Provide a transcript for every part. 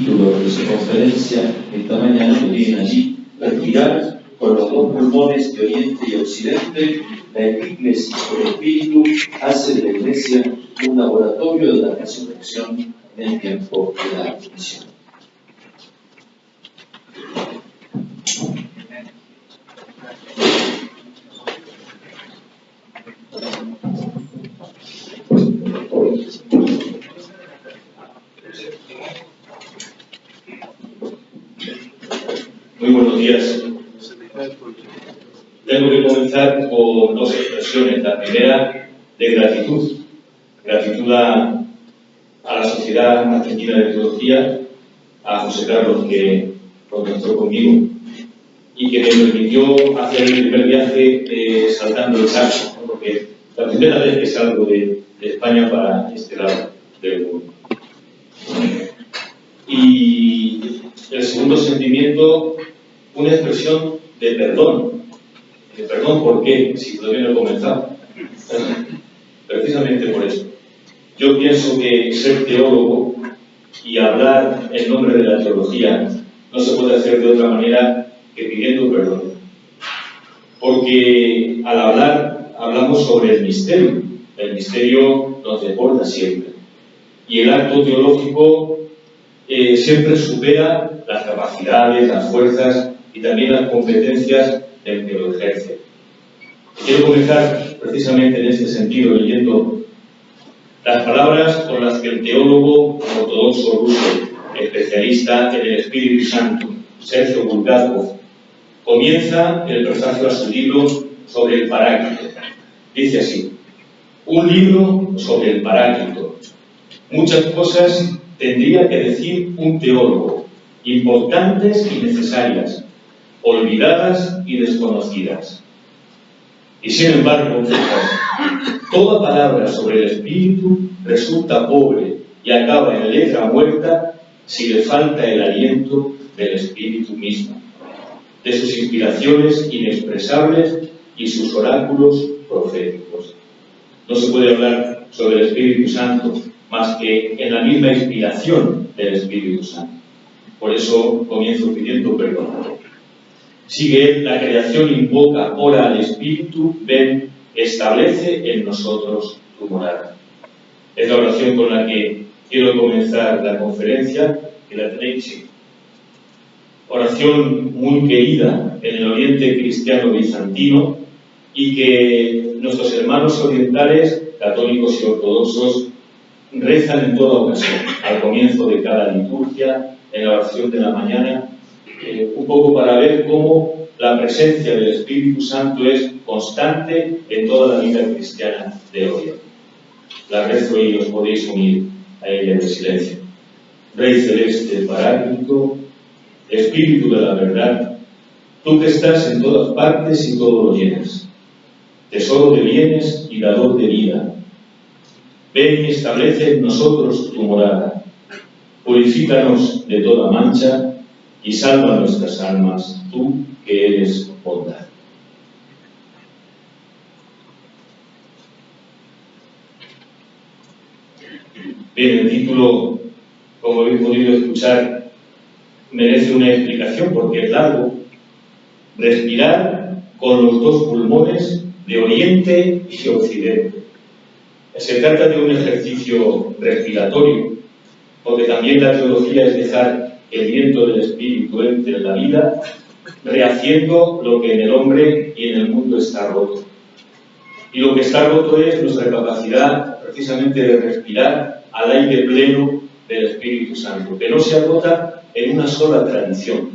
título de su conferencia esta mañana lo tienen allí: respirar con los dos pulmones de Oriente y Occidente. La epíclesis del Espíritu hace de la Iglesia un laboratorio de la resurrección en el tiempo de la misión. Muy buenos días. Tengo que comenzar con dos expresiones. La primera, de gratitud. Gratitud a la Sociedad Argentina de Teología, a José Carlos, que contactó conmigo y que me permitió hacer el primer viaje saltando el charco, ¿no? Porque la primera vez que salgo de España para este lado del mundo. Y el segundo sentimiento, una expresión de perdón. De perdón, ¿por qué? Si todavía no he comenzado. Precisamente por eso. Yo pienso que ser teólogo y hablar en nombre de la teología no se puede hacer de otra manera que pidiendo perdón. Porque al hablar, hablamos sobre el misterio. El misterio nos deporta siempre. Y el acto teológico siempre supera las capacidades, las fuerzas y también las competencias del que lo ejerce. Quiero comenzar precisamente en este sentido leyendo las palabras con las que el teólogo ortodoxo ruso, especialista en el Espíritu Santo, Sergio Bulgakov, comienza el prefacio a su libro sobre el Paráclito. Dice así: un libro sobre el Paráclito. Muchas cosas tendría que decir un teólogo, importantes y necesarias, olvidadas y desconocidas. Y sin embargo, toda palabra sobre el Espíritu resulta pobre y acaba en letra muerta si le falta el aliento del Espíritu mismo, de sus inspiraciones inexpresables y sus oráculos proféticos. No se puede hablar sobre el Espíritu Santo más que en la misma inspiración del Espíritu Santo. Por eso comienzo pidiendo perdón. Sigue él: la creación invoca, ora al Espíritu, ven, establece en nosotros tu morada. Es la oración con la que quiero comenzar la conferencia, que la tenéis. Sí. Oración muy querida en el Oriente cristiano bizantino y que nuestros hermanos orientales, católicos y ortodoxos, rezan en toda ocasión, al comienzo de cada liturgia, en la oración de la mañana, un poco para ver cómo la presencia del Espíritu Santo es constante en toda la vida cristiana de hoy. La rezo y os podéis unir a ella en silencio. Rey celeste, Paráclito, Espíritu de la verdad, tú que estás en todas partes y todo lo llenas, tesoro de bienes y dador de vida, ven y establece en nosotros tu morada, purifícanos de toda mancha y salva nuestras almas, tú que eres bondad. Bien, el título, como habéis podido escuchar, merece una explicación porque es largo. Respirar con los dos pulmones de Oriente y Occidente. Se trata de un ejercicio respiratorio, porque también la teología es dejar que el viento del Espíritu entre en la vida, rehaciendo lo que en el hombre y en el mundo está roto. Y lo que está roto es nuestra capacidad precisamente de respirar al aire pleno del Espíritu Santo, que no se agota en una sola tradición.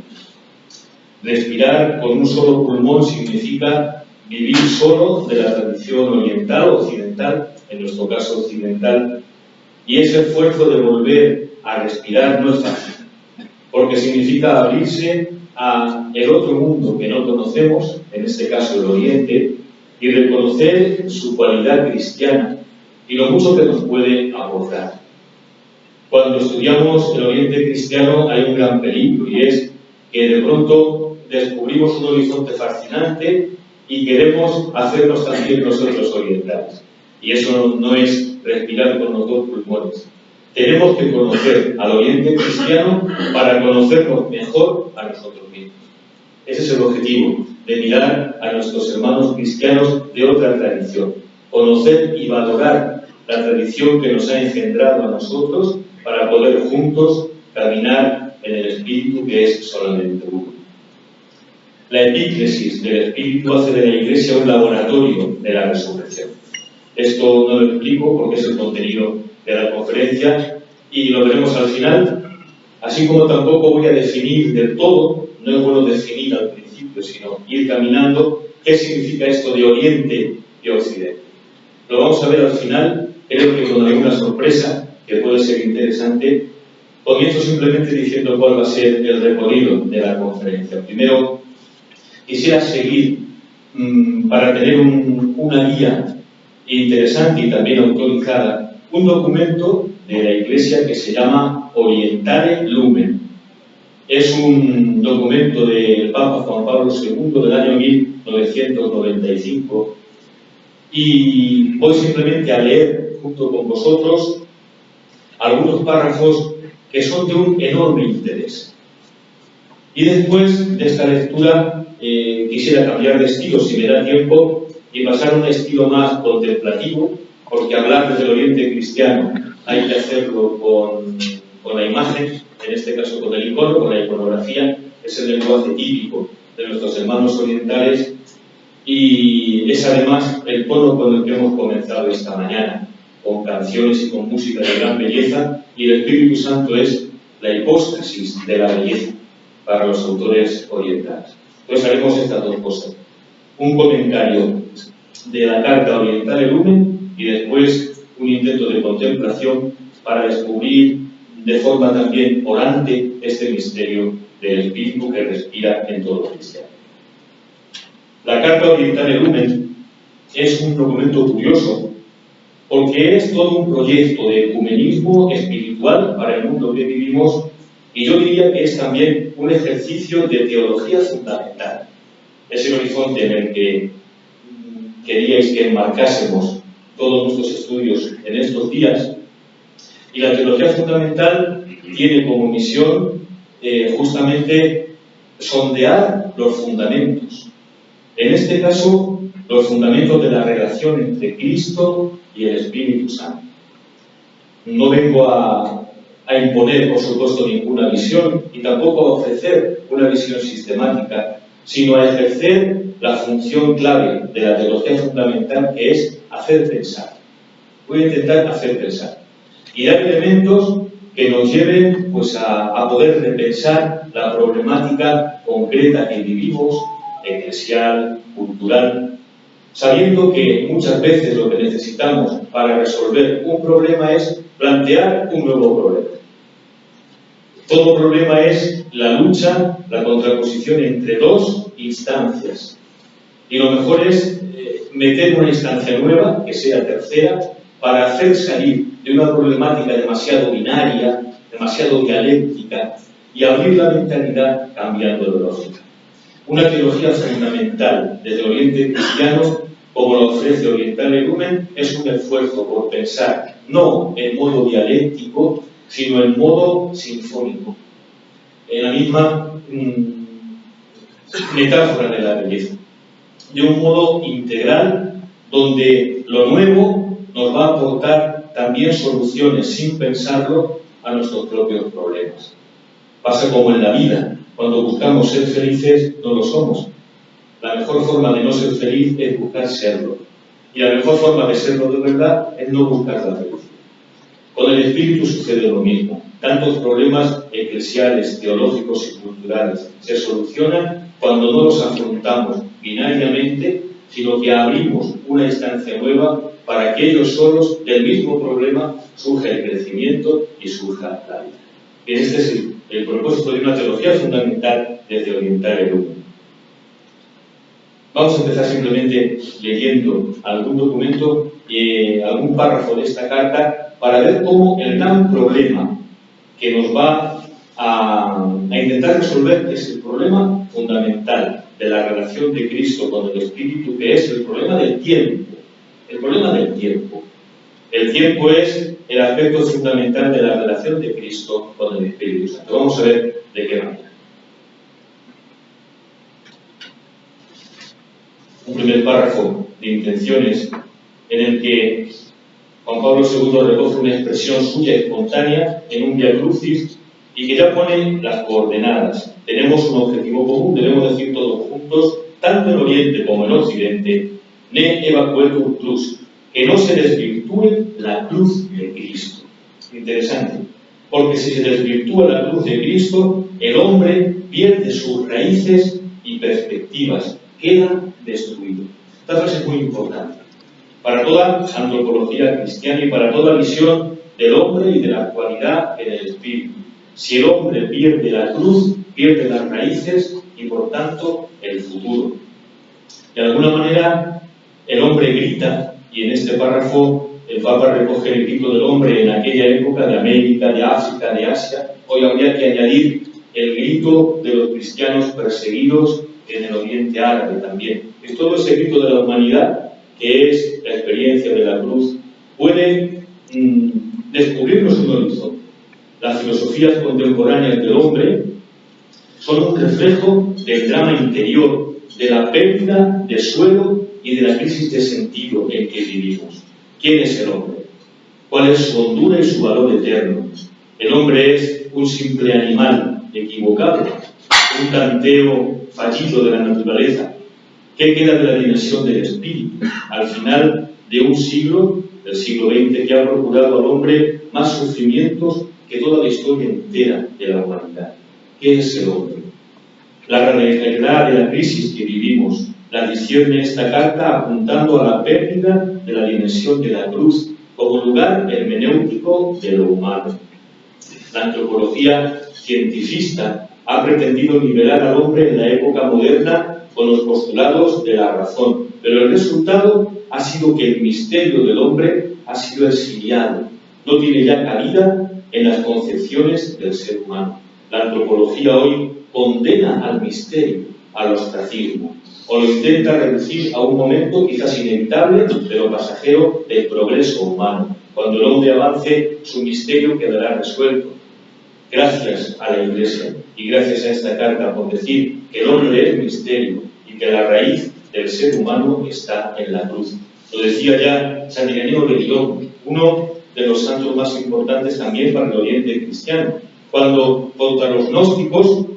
Respirar con un solo pulmón significa vivir solo de la tradición oriental o occidental, en nuestro caso occidental, y ese esfuerzo de volver a respirar no es fácil, porque significa abrirse a el otro mundo que no conocemos, en este caso el Oriente, y reconocer su cualidad cristiana y lo mucho que nos puede aportar. Cuando estudiamos el Oriente cristiano hay un gran peligro, y es que de pronto descubrimos un horizonte fascinante y queremos hacernos también nosotros orientales. Y eso no es respirar con los dos pulmones. Tenemos que conocer al Oriente cristiano para conocernos mejor a nosotros mismos. Ese es el objetivo, de mirar a nuestros hermanos cristianos de otra tradición. Conocer y valorar la tradición que nos ha engendrado a nosotros para poder juntos caminar en el Espíritu, que es solamente uno. La epíclesis del Espíritu hace de la Iglesia un laboratorio de la resurrección. Esto no lo explico porque es el contenido de la conferencia y lo veremos al final, así como tampoco voy a definir del todo, no es bueno definir al principio, sino ir caminando qué significa esto de Oriente y Occidente. Lo vamos a ver al final, creo que con alguna sorpresa, que puede ser interesante. Comienzo simplemente diciendo cuál va a ser el recorrido de la conferencia. Primero, quisiera seguir para tener una guía interesante y también autorizada, un documento de la Iglesia que se llama Orientare Lumen. Es un documento del Papa Juan Pablo II del año 1995 y voy simplemente a leer junto con vosotros algunos párrafos que son de un enorme interés. Y después de esta lectura quisiera cambiar de estilo, si me da tiempo, y pasar a un estilo más contemplativo, porque hablar desde el Oriente cristiano hay que hacerlo con la imagen, en este caso con el icono, con la iconografía, es el lenguaje típico de nuestros hermanos orientales y es además el tono con el que hemos comenzado esta mañana, con canciones y con música de gran belleza, y el Espíritu Santo es la hipóstasis de la belleza para los autores orientales. Entonces haremos estas dos cosas: un comentario de la carta Orientare Lumen y después un intento de contemplación para descubrir de forma también orante este misterio del Espíritu que respira en todo cristiano. La carta Orientare Lumen es un documento curioso porque es todo un proyecto de ecumenismo espiritual para el mundo que vivimos, y yo diría que es también un ejercicio de teología fundamental. Es el horizonte en el que queríais que enmarcásemos todos nuestros estudios en estos días, y la teología fundamental tiene como misión justamente sondear los fundamentos. En este caso, los fundamentos de la relación entre Cristo y el Espíritu Santo. No vengo a imponer, por supuesto, ninguna visión y tampoco a ofrecer una visión sistemática, sino a ejercer la función clave de la teología fundamental, que es hacer pensar. Voy a intentar hacer pensar y dar elementos que nos lleven pues, a poder repensar la problemática concreta que vivimos, eclesial, cultural, sabiendo que muchas veces lo que necesitamos para resolver un problema es plantear un nuevo problema. Todo problema es la lucha, la contraposición entre dos instancias. Y lo mejor es meter una instancia nueva, que sea tercera, para hacer salir de una problemática demasiado binaria, demasiado dialéctica, y abrir la mentalidad cambiando de lógica. Una teología fundamental desde el Oriente cristiano, como lo ofrece Orientare Lumen, es un esfuerzo por pensar no en modo dialéctico, sino en modo sinfónico, en la misma metáfora de la belleza, de un modo integral donde lo nuevo nos va a aportar también soluciones sin pensarlo a nuestros propios problemas. Pasa como en la vida, cuando buscamos ser felices no lo somos. La mejor forma de no ser feliz es buscar serlo, y la mejor forma de serlo de verdad es no buscar la felicidad. Con el Espíritu sucede lo mismo. Tantos problemas eclesiales, teológicos y culturales se solucionan cuando no los afrontamos binariamente, sino que abrimos una instancia nueva para que ellos solos, del mismo problema, surja el crecimiento y surja la vida. Y este es el propósito de una teología fundamental desde Orientare Lumen. Vamos a empezar simplemente leyendo algún documento, algún párrafo de esta carta, para ver cómo el gran problema que nos va a intentar resolver es el problema fundamental de la relación de Cristo con el Espíritu, que es el problema del tiempo. El problema del tiempo. El tiempo es el aspecto fundamental de la relación de Cristo con el Espíritu Santo. Vamos a ver de qué manera. Un primer párrafo de intenciones en el que Juan Pablo II recoge una expresión suya espontánea en un Via Crucis y que ya pone las coordenadas. Tenemos un objetivo común, debemos decir todos juntos, tanto en Oriente como en Occidente, ne evacuetur cruz, que no se desvirtúe la cruz de Cristo. Interesante, porque si se desvirtúa la cruz de Cristo, el hombre pierde sus raíces y perspectivas, queda destruido. Esta frase es muy importante para toda antropología cristiana y para toda visión del hombre y de la actualidad en el espíritu. Si el hombre pierde la cruz, pierde las raíces y por tanto el futuro. De alguna manera el hombre grita, y en este párrafo el Papa recoge el grito del hombre en aquella época de América, de África, de Asia. Hoy habría que añadir el grito de los cristianos perseguidos en el Oriente Árabe también. Es todo ese grito de la humanidad que es la experiencia de la cruz. Puede descubrirnos un horizonte. Las filosofías contemporáneas del hombre son un reflejo del drama interior, de la pérdida de suelo y de la crisis de sentido en que vivimos. ¿Quién es el hombre? ¿Cuál es su hondura y su valor eterno? El hombre es un simple animal equivocado, un tanteo fallido de la naturaleza. ¿Qué queda de la dimensión del espíritu? Al final de un siglo, del siglo XX, que ha procurado al hombre más sufrimientos que toda la historia entera de la humanidad. ¿Qué es el hombre? La radicalidad de la crisis que vivimos la discierne esta carta apuntando a la pérdida de la dimensión de la cruz como lugar hermenéutico de lo humano. La antropología cientifista ha pretendido nivelar al hombre en la época moderna con los postulados de la razón, pero el resultado ha sido que el misterio del hombre ha sido exiliado, no tiene ya cabida en las concepciones del ser humano. La antropología hoy condena al misterio, al ostracismo, o lo intenta reducir a un momento quizás inevitable, pero pasajero, del progreso humano. Cuando el hombre avance, su misterio quedará resuelto. Gracias a la Iglesia y gracias a esta carta por decir que el hombre es misterio y que la raíz del ser humano está en la cruz. Lo decía ya San Ireneo de Lyon, uno de los santos más importantes también para el Oriente cristiano, cuando contra los gnósticos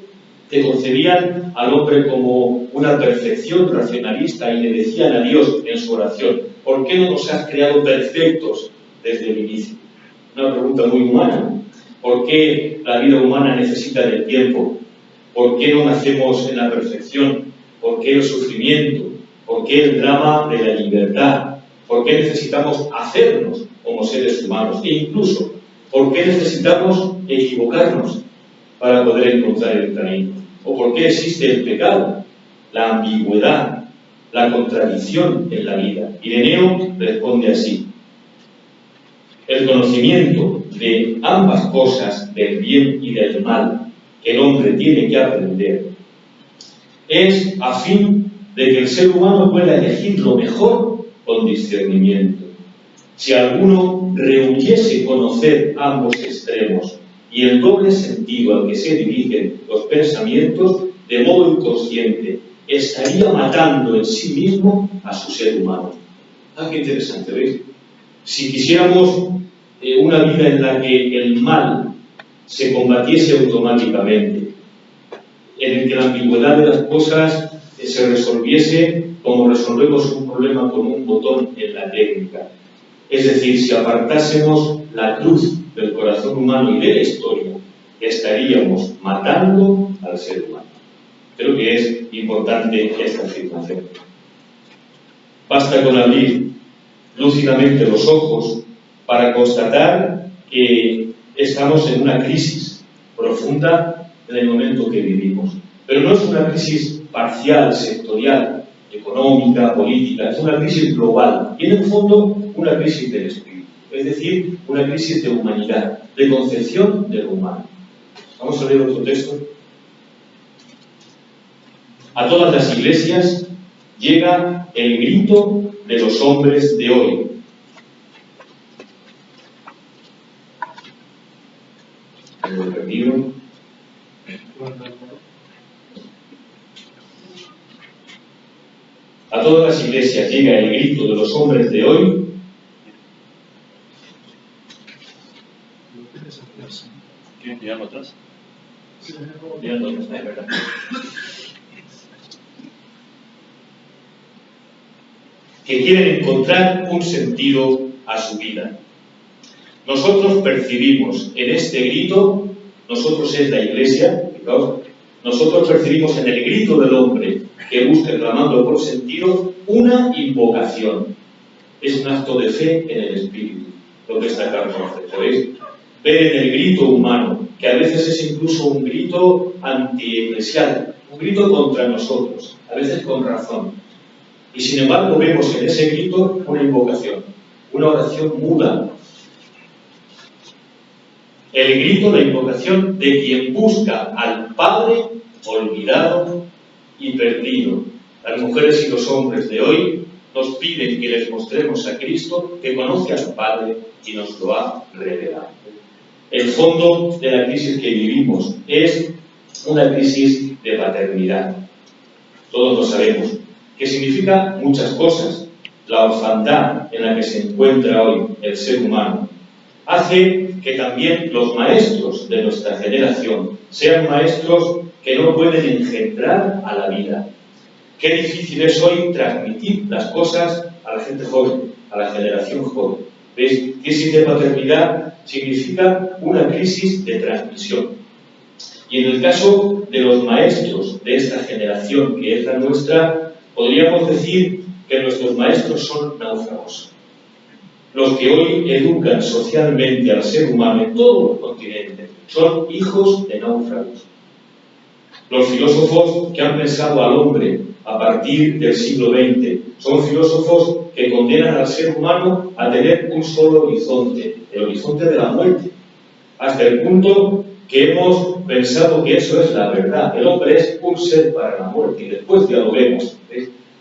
que concebían al hombre como una perfección racionalista y le decían a Dios en su oración: ¿por qué no nos has creado perfectos desde el inicio? Una pregunta muy humana. ¿Por qué la vida humana necesita del tiempo? ¿Por qué no nacemos en la perfección? ¿Por qué el sufrimiento? ¿Por qué el drama de la libertad? ¿Por qué necesitamos hacernos como seres humanos? E incluso, ¿por qué necesitamos equivocarnos para poder encontrar el camino? ¿O por qué existe el pecado, la ambigüedad, la contradicción en la vida? Ireneo responde así: el conocimiento de ambas cosas, del bien y del mal, que el hombre tiene que aprender, es a fin de que el ser humano pueda elegir lo mejor con discernimiento. Si alguno rehuyese conocer ambos extremos y el doble sentido al que se dirigen los pensamientos de modo inconsciente, estaría matando en sí mismo a su ser humano. Ah, qué interesante, ¿veis? Si quisiéramos una vida en la que el mal se combatiese automáticamente, en el que la ambigüedad de las cosas se resolviese como resolvemos un problema con un botón en la técnica, es decir, si apartásemos la cruz del corazón humano y de la historia, estaríamos matando al ser humano. Creo que es importante esta afirmación. Basta con abrir lúcidamente los ojos para constatar que estamos en una crisis profunda en el momento que vivimos. Pero no es una crisis parcial, sectorial, económica, política, es una crisis global y en el fondo una crisis del espíritu, es decir, una crisis de humanidad, de concepción de lo humano. Vamos a leer otro texto. A todas las iglesias llega el grito de los hombres de hoy. A todas las iglesias llega el grito de los hombres de hoy. ¿Quieren mirarlo atrás? Mirando atrás, es verdad. Que quieren encontrar un sentido a su vida. Nosotros percibimos en este grito, nosotros es la iglesia, fijaos, nosotros percibimos en el grito del hombre que busca clamando por sentido una invocación. Es un acto de fe en el Espíritu, lo que esta carta hace. ¿Podéis ver en el grito humano, que a veces es incluso un grito antieclesial, un grito contra nosotros, a veces con razón? Y sin embargo vemos en ese grito una invocación, una oración muda. El grito, la invocación de quien busca al Padre olvidado y perdido. Las mujeres y los hombres de hoy nos piden que les mostremos a Cristo, que conoce al Padre y nos lo ha revelado. El fondo de la crisis que vivimos es una crisis de paternidad. Todos lo sabemos, que significa muchas cosas. La orfandad en la que se encuentra hoy el ser humano hace que también los maestros de nuestra generación sean maestros que no pueden engendrar a la vida. Qué difícil es hoy transmitir las cosas a la gente joven, a la generación joven. ¿Veis? Crisis de paternidad significa una crisis de transmisión. Y en el caso de los maestros de esta generación, que es la nuestra, podríamos decir que nuestros maestros son náufragos. Los que hoy educan socialmente al ser humano en todos los continentes son hijos de náufragos. Los filósofos que han pensado al hombre a partir del siglo XX son filósofos que condenan al ser humano a tener un solo horizonte, el horizonte de la muerte, hasta el punto que hemos pensado que eso es la verdad. El hombre es un ser para la muerte y después ya lo vemos.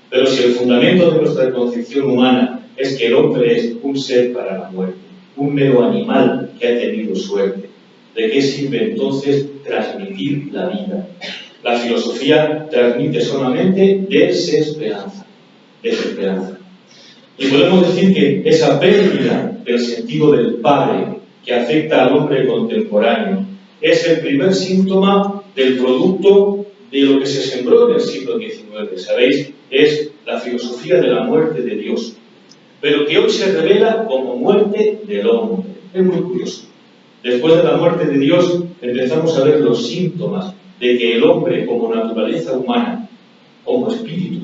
Pero si el fundamento de nuestra concepción humana es que el hombre es un ser para la muerte, un mero animal que ha tenido suerte, ¿de qué sirve entonces transmitir la vida? La filosofía transmite solamente desesperanza. Y podemos decir que esa pérdida del sentido del Padre que afecta al hombre contemporáneo es el primer síntoma del producto de lo que se sembró en el siglo XIX. ¿Sabéis? Es la filosofía de la muerte de Dios, pero que hoy se revela como muerte del hombre. Es muy curioso. Después de la muerte de Dios empezamos a ver los síntomas de que el hombre, como naturaleza humana, como espíritu,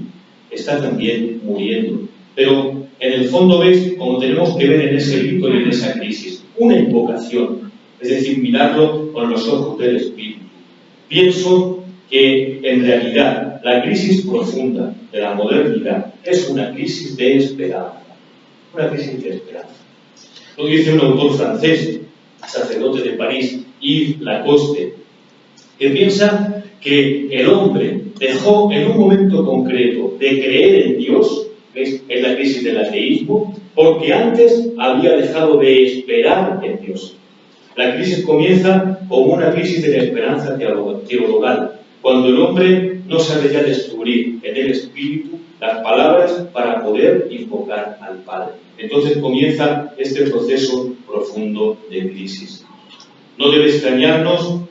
está también muriendo. Pero en el fondo ves, como tenemos que ver en ese grito y en esa crisis, una invocación, es decir, mirarlo con los ojos del espíritu. Pienso que en realidad la crisis profunda de la modernidad es una crisis de esperanza. Una crisis de esperanza. Lo dice un autor francés, sacerdote de París, Yves Lacoste, que piensa que el hombre dejó en un momento concreto de creer en Dios, ¿ves? Es la crisis del ateísmo, porque antes había dejado de esperar en Dios. La crisis comienza como una crisis de la esperanza teologal, cuando el hombre no sabe ya descubrir en el espíritu las palabras para poder invocar al Padre. Entonces comienza este proceso profundo de crisis. No debe extrañarnos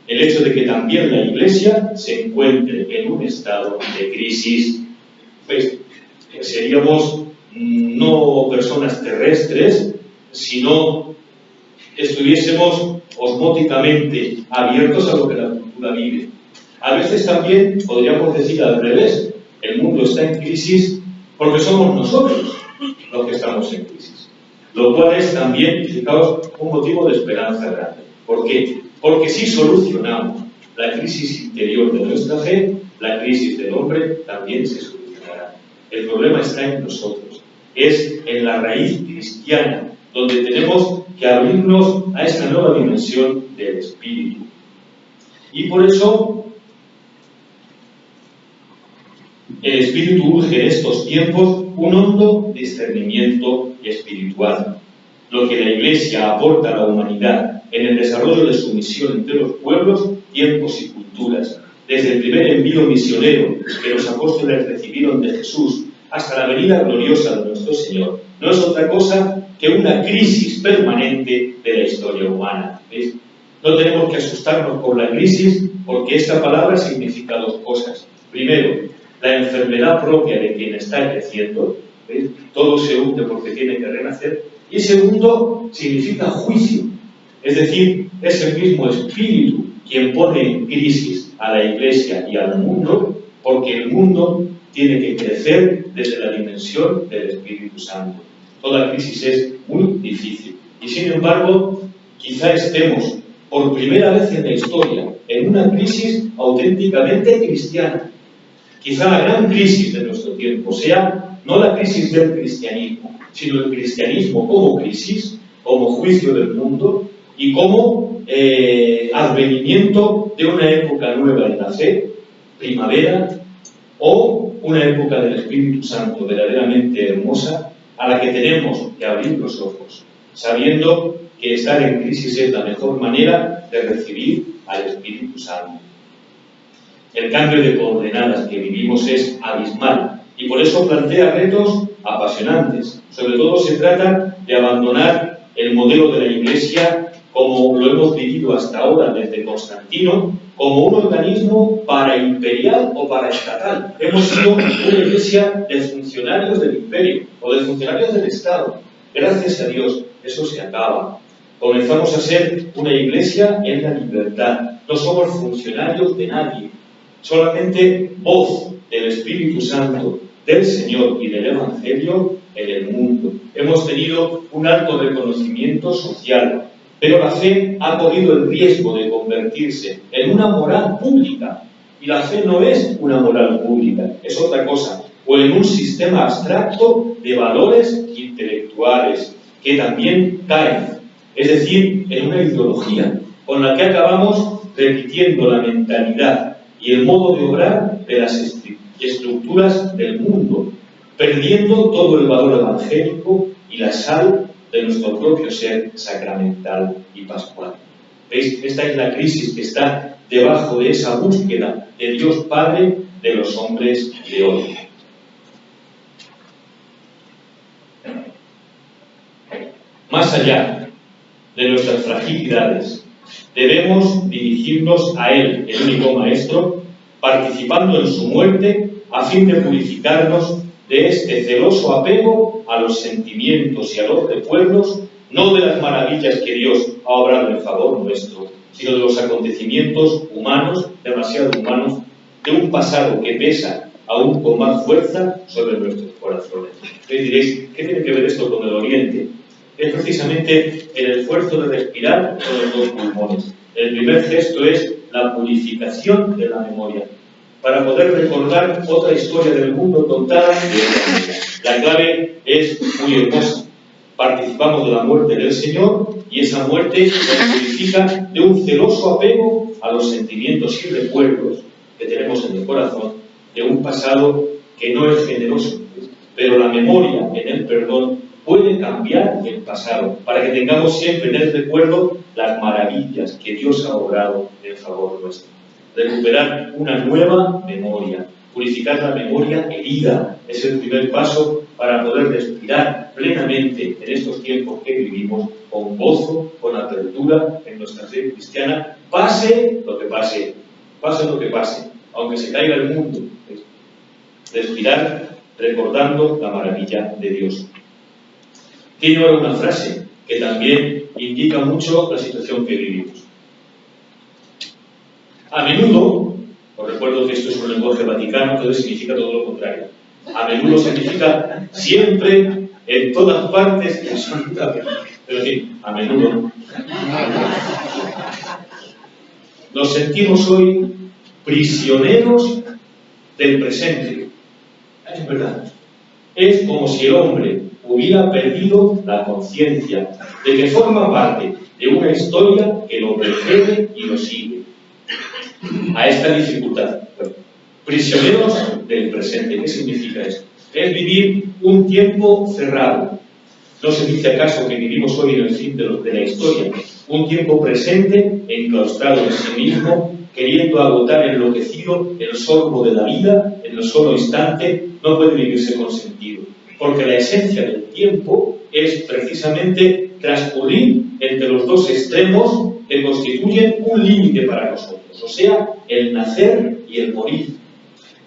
el hecho de que también la Iglesia se encuentre en un estado de crisis. Pues seríamos no personas terrestres, sino estuviésemos osmóticamente abiertos a lo que la cultura vive. A veces también podríamos decir al revés, el mundo está en crisis porque somos nosotros los que estamos en crisis. Lo cual es también, fijaos, un motivo de esperanza grande. ¿Por qué? Porque si solucionamos la crisis interior de nuestra fe, la crisis del hombre también se solucionará. El problema está en nosotros. Es en la raíz cristiana, donde tenemos que abrirnos a esta nueva dimensión del espíritu. Y por eso el espíritu urge en estos tiempos un hondo discernimiento espiritual. Lo que la Iglesia aporta a la humanidad en el desarrollo de su misión entre los pueblos, tiempos y culturas. Desde el primer envío misionero que los apóstoles recibieron de Jesús hasta la venida gloriosa de nuestro Señor, no es otra cosa que una crisis permanente de la historia humana. ¿Veis? No tenemos que asustarnos por la crisis, porque esta palabra significa dos cosas. Primero, la enfermedad propia de quien está creciendo, ¿veis? Todo se hunde porque tiene que renacer. Y segundo, significa juicio. Es decir, es el mismo Espíritu quien pone en crisis a la Iglesia y al mundo, porque el mundo tiene que crecer desde la dimensión del Espíritu Santo. Toda crisis es muy difícil. Y sin embargo, quizá estemos por primera vez en la historia en una crisis auténticamente cristiana. Quizá la gran crisis de nuestro tiempo sea no la crisis del cristianismo, sino el cristianismo como crisis, como juicio del mundo y como advenimiento de una época nueva en la fe, primavera, o una época del Espíritu Santo verdaderamente hermosa a la que tenemos que abrir los ojos, sabiendo que estar en crisis es la mejor manera de recibir al Espíritu Santo. El cambio de coordenadas que vivimos es abismal y por eso plantea retos apasionantes. Sobre todo se trata de abandonar el modelo de la Iglesia como lo hemos vivido hasta ahora desde Constantino, como un organismo paraimperial o paraestatal. Hemos sido una iglesia de funcionarios del imperio o de funcionarios del Estado. Gracias a Dios, eso se acaba. Comenzamos a ser una iglesia en la libertad. No somos funcionarios de nadie. Solamente voz del Espíritu Santo, del Señor y del Evangelio en el mundo. Hemos tenido un alto reconocimiento social, pero la fe ha corrido el riesgo de convertirse en una moral pública. Y la fe no es una moral pública, es otra cosa. O en un sistema abstracto de valores intelectuales que también caen. Es decir, en una ideología con la que acabamos repitiendo la mentalidad y el modo de obrar de las estructuras del mundo, perdiendo todo el valor evangélico y la sal de nuestro propio ser sacramental y pascual. ¿Veis? Esta es la crisis que está debajo de esa búsqueda de Dios Padre de los hombres de hoy. Más allá de nuestras fragilidades, debemos dirigirnos a Él, el único Maestro, participando en su muerte a fin de purificarnos de este celoso apego a los sentimientos y a los recuerdos, no de las maravillas que Dios ha obrado en favor nuestro, sino de los acontecimientos humanos, demasiado humanos, de un pasado que pesa aún con más fuerza sobre nuestros corazones. Ustedes diréis, ¿qué tiene que ver esto con el Oriente? Es precisamente el esfuerzo de respirar con los dos pulmones. El primer gesto es la purificación de la memoria, para poder recordar otra historia del mundo contada de otra manera. La clave es muy hermosa. Participamos de la muerte del Señor y esa muerte nos purifica de un celoso apego a los sentimientos y recuerdos que tenemos en el corazón de un pasado que no es generoso, pero la memoria en el perdón puede cambiar el pasado para que tengamos siempre en el recuerdo las maravillas que Dios ha obrado en favor nuestro. Recuperar una nueva memoria, purificar la memoria herida, es el primer paso para poder respirar plenamente en estos tiempos que vivimos, con gozo, con apertura en nuestra fe cristiana, pase lo que pase, pase lo que pase, aunque se caiga el mundo. Respirar recordando la maravilla de Dios. Tiene ahora una frase que también indica mucho la situación que vivimos. A menudo, os recuerdo que esto es un lenguaje vaticano, entonces significa todo lo contrario. A menudo significa siempre, en todas partes y absolutamente. Pero sí, a menudo. Nos sentimos hoy prisioneros del presente. Es verdad. Es como si el hombre hubiera perdido la conciencia de que forma parte de una historia que lo precede y lo sigue. A esta dificultad. Prisioneros del presente. ¿Qué significa esto? Es vivir un tiempo cerrado, ¿No se dice acaso que vivimos hoy en el fin de la historia? Un tiempo presente, enclaustrado en sí mismo, queriendo agotar enloquecido el sorbo de la vida en el solo instante, no puede vivirse con sentido. Porque la esencia del tiempo es precisamente transcurrir entre los dos extremos que constituyen un límite para nosotros, o sea, el nacer y el morir.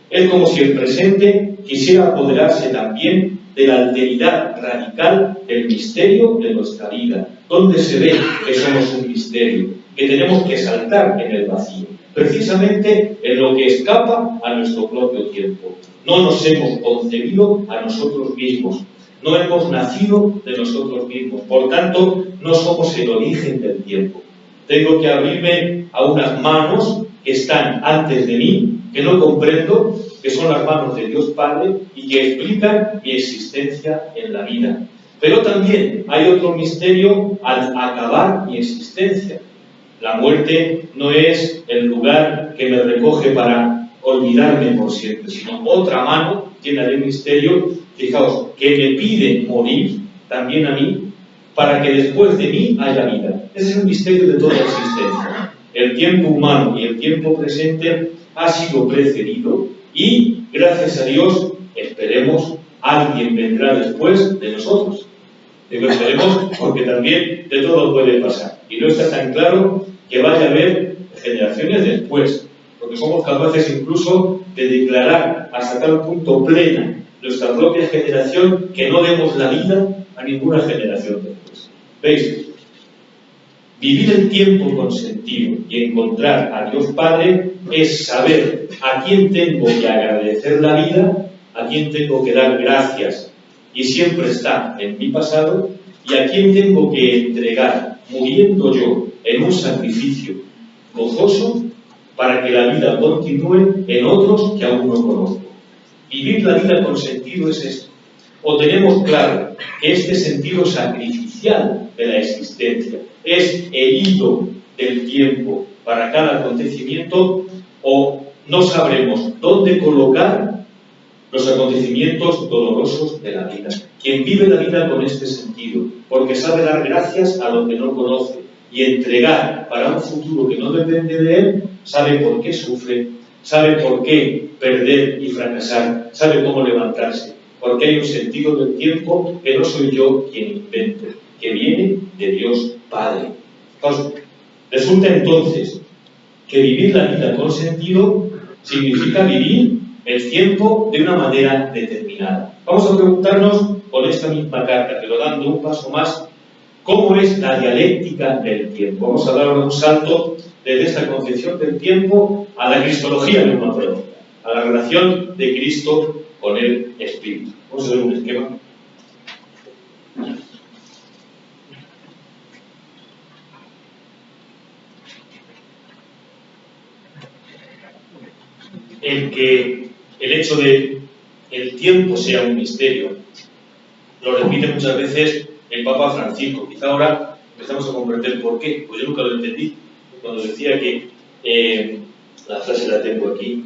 Es como si el presente quisiera apoderarse también de la alteridad radical del misterio de nuestra vida, donde se ve que somos un misterio, que tenemos que saltar en el vacío, precisamente en lo que escapa a nuestro propio tiempo. No nos hemos concebido a nosotros mismos, no hemos nacido de nosotros mismos, por tanto, no somos el origen del tiempo. Tengo que abrirme a unas manos que están antes de mí, que no comprendo, que son las manos de Dios Padre y que explican mi existencia en la vida. Pero también hay otro misterio al acabar mi existencia. La muerte no es el lugar que me recoge para olvidarme por siempre, sino otra mano llena de misterio, fijaos, que me pide morir también a mí, para que después de mí haya vida. Ese es el misterio de toda existencia. El tiempo humano y el tiempo presente ha sido precedido y, gracias a Dios, esperemos, alguien vendrá después de nosotros. Digo, esperemos porque también de todo puede pasar. Y no está tan claro que vaya a haber generaciones después, porque somos capaces incluso de declarar hasta tal punto plena nuestra propia generación que no demos la vida a ninguna generación después. ¿Veis? Vivir el tiempo con sentido y encontrar a Dios Padre es saber a quién tengo que agradecer la vida, a quién tengo que dar gracias y siempre está en mi pasado, y a quién tengo que entregar, muriendo yo, en un sacrificio gozoso para que la vida continúe en otros que aún no conozco. Vivir la vida con sentido es esto. O tenemos claro que este sentido sacrificial de la existencia es el hilo del tiempo para cada acontecimiento, o no sabremos dónde colocar los acontecimientos dolorosos de la vida. Quien vive la vida con este sentido, porque sabe dar gracias a lo que no conoce y entregar para un futuro que no depende de él, sabe por qué sufre, sabe por qué perder y fracasar, sabe cómo levantarse, porque hay un sentido del tiempo que no soy yo quien invento, que viene de Dios Padre. Entonces, resulta entonces que vivir la vida con sentido significa vivir el tiempo de una manera determinada. Vamos a preguntarnos con esta misma carta, pero dando un paso más, ¿cómo es la dialéctica del tiempo? Vamos a dar un salto desde esta concepción del tiempo a la cristología neumatológica, a la relación de Cristo con el Espíritu. Vamos a ver un esquema. En que el hecho de el tiempo sea un misterio lo repite muchas veces el Papa Francisco. Quizá ahora empezamos a comprender por qué, pues yo nunca lo entendí cuando decía que la frase la tengo aquí.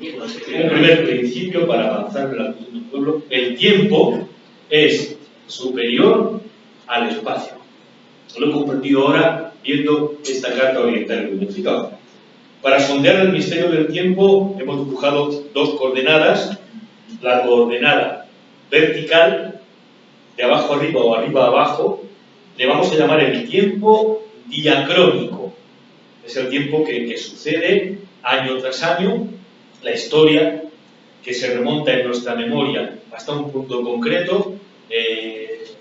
Un primer principio para avanzar en la cultura del pueblo: el tiempo es superior al espacio. Lo he comprendido ahora viendo esta carta oriental unificada. Para sondear el misterio del tiempo hemos dibujado dos coordenadas. La coordenada vertical, de abajo arriba o arriba a abajo, le vamos a llamar el tiempo diacrónico. Es el tiempo que sucede año tras año, la historia que se remonta en nuestra memoria hasta un punto concreto,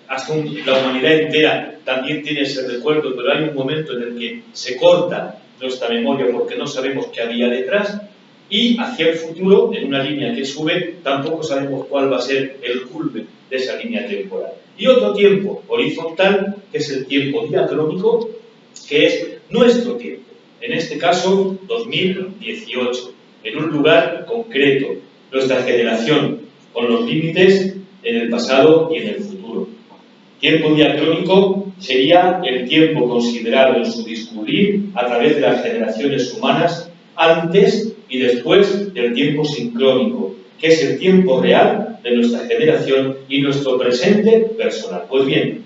la humanidad entera también tiene ese recuerdo, pero hay un momento en el que se corta nuestra memoria porque no sabemos qué había detrás, y hacia el futuro, en una línea que sube, tampoco sabemos cuál va a ser el culmen de esa línea temporal. Y otro tiempo horizontal, que es el tiempo diacrónico, que es nuestro tiempo, en este caso 2018, en un lugar concreto, nuestra generación, con los límites en el pasado y en el futuro. Tiempo diacrónico sería el tiempo considerado en su discurrir a través de las generaciones humanas antes y después del tiempo sincrónico, que es el tiempo real de nuestra generación y nuestro presente personal. Pues bien,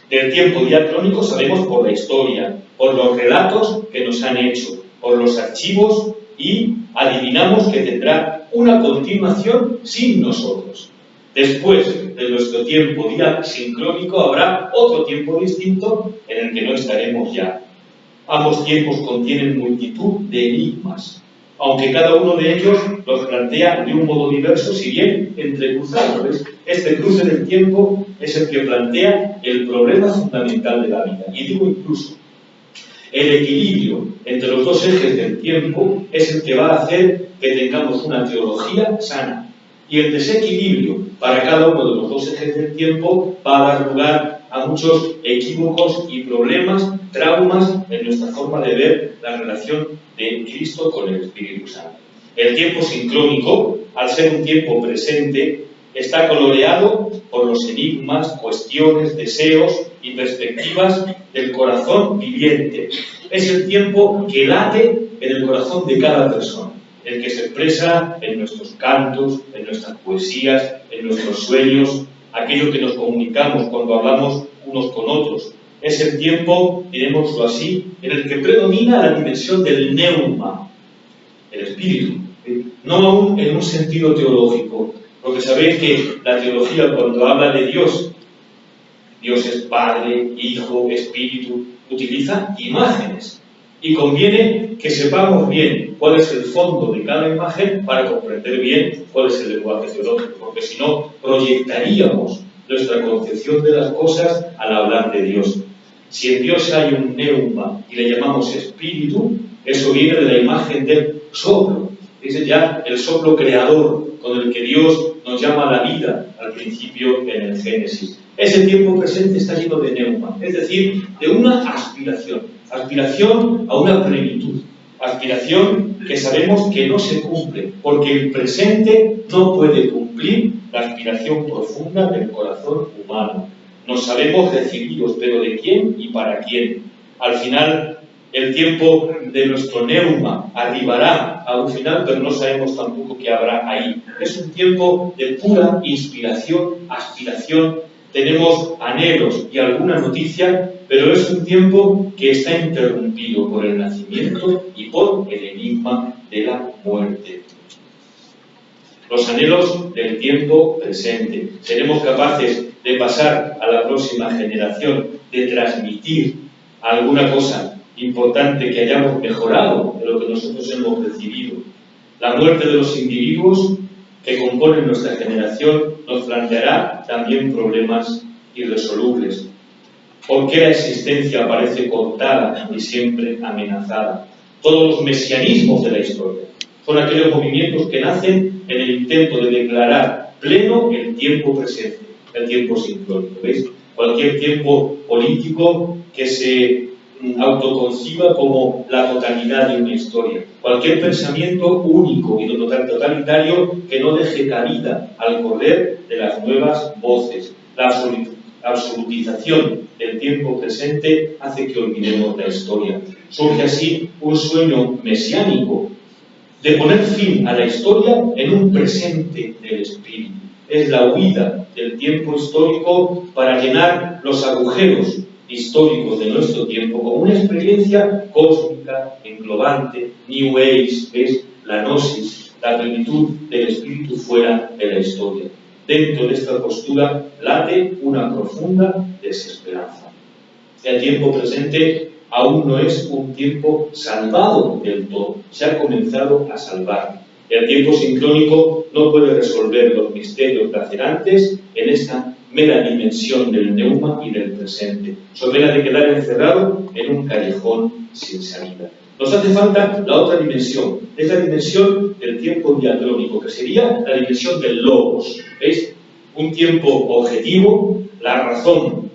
del tiempo diacrónico sabemos por la historia, por los relatos que nos han hecho, por los archivos, y adivinamos que tendrá una continuación sin nosotros. Después de nuestro tiempo sincrónico habrá otro tiempo distinto en el que no estaremos ya. Ambos tiempos contienen multitud de enigmas, aunque cada uno de ellos los plantea de un modo diverso, si bien entrecruzado. Este cruce del tiempo es el que plantea el problema fundamental de la vida. Y digo incluso, el equilibrio entre los dos ejes del tiempo es el que va a hacer que tengamos una teología sana. Y el desequilibrio para cada uno de los dos ejes del tiempo va a dar lugar a muchos equívocos y problemas, traumas en nuestra forma de ver la relación de Cristo con el Espíritu Santo. El tiempo sincrónico, al ser un tiempo presente, está coloreado por los enigmas, cuestiones, deseos y perspectivas del corazón viviente. Es el tiempo que late en el corazón de cada persona, el que se expresa en nuestros cantos, en nuestras poesías, en nuestros sueños, aquello que nos comunicamos cuando hablamos unos con otros. Es el tiempo, dirémoslo así, en el que predomina la dimensión del neuma, el espíritu, no aún en un sentido teológico, porque sabéis que la teología, cuando habla de Dios, Dios es Padre, Hijo, Espíritu, utiliza imágenes. Y conviene que sepamos bien cuál es el fondo de cada imagen para comprender bien cuál es el lenguaje teológico, porque si no, proyectaríamos nuestra concepción de las cosas al hablar de Dios. Si en Dios hay un neuma y le llamamos espíritu, eso viene de la imagen del soplo. Es ya el soplo creador con el que Dios nos llama a la vida al principio en el Génesis. Ese tiempo presente está lleno de neuma, es decir, de una aspiración a una plenitud, aspiración que sabemos que no se cumple, porque el presente no puede cumplir la aspiración profunda del corazón humano. Nos sabemos recibidos, pero ¿de quién y para quién? Al final, el tiempo de nuestro neuma arribará a un final, pero no sabemos tampoco qué habrá ahí. Es un tiempo de pura inspiración, aspiración. Tenemos anhelos y alguna noticia, pero es un tiempo que está interrumpido por el nacimiento y por el enigma de la muerte. Los anhelos del tiempo presente. Seremos capaces de pasar a la próxima generación, de transmitir alguna cosa importante que hayamos mejorado de lo que nosotros hemos recibido. La muerte de los individuos que componen nuestra generación nos planteará también problemas irresolubles. ¿Por qué la existencia parece cortada y siempre amenazada? Todos los mesianismos de la historia son aquellos movimientos que nacen en el intento de declarar pleno el tiempo presente, el tiempo sincrónico. ¿Veis? Cualquier tiempo político que se autoconciba como la totalidad de una historia. Cualquier pensamiento único y totalitario que no deje cabida al correr de las nuevas voces. La absolutización del tiempo presente hace que olvidemos la historia. Surge así un sueño mesiánico de poner fin a la historia en un presente del espíritu. Es la huida del tiempo histórico para llenar los agujeros históricos de nuestro tiempo con una experiencia cósmica, englobante, New Age, es la gnosis, la plenitud del espíritu fuera de la historia. Dentro de esta postura late una profunda desesperanza. El tiempo presente aún no es un tiempo salvado del todo, se ha comenzado a salvar. El tiempo sincrónico no puede resolver los misterios lacerantes en esta mera dimensión del neuma y del presente. Son pena de quedar encerrado en un callejón sin salida. Nos hace falta la otra dimensión, es la dimensión del tiempo diacrónico, que sería la dimensión del logos. ¿Veis? Un tiempo objetivo, la razón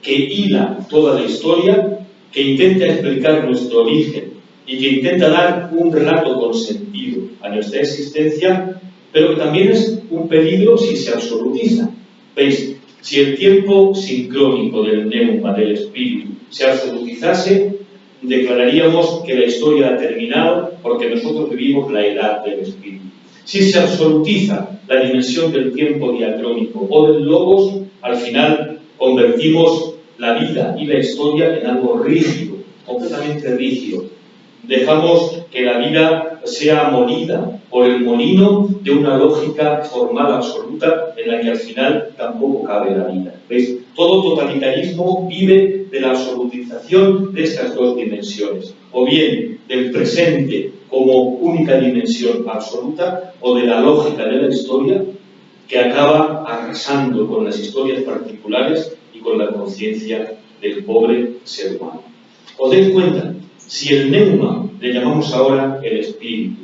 que hila toda la historia, que intenta explicar nuestro origen y que intenta dar un relato con sentido a nuestra existencia, pero que también es un peligro si se absolutiza. ¿Veis? Si el tiempo sincrónico del neuma, del espíritu, se absolutizase, declararíamos que la historia ha terminado porque nosotros vivimos la edad del espíritu. Si se absolutiza la dimensión del tiempo diacrónico o del logos, al final convertimos la vida y la historia en algo rígido, completamente rígido. Dejamos que la vida sea molida por el molino de una lógica formal absoluta en la que al final tampoco cabe la vida. ¿Veis? Todo totalitarismo vive de la absolutización de estas dos dimensiones, o bien del presente como única dimensión absoluta, o de la lógica de la historia que acaba arrasando con las historias particulares y con la conciencia del pobre ser humano. ¿Os dais cuenta? Si el neuma le llamamos ahora el espíritu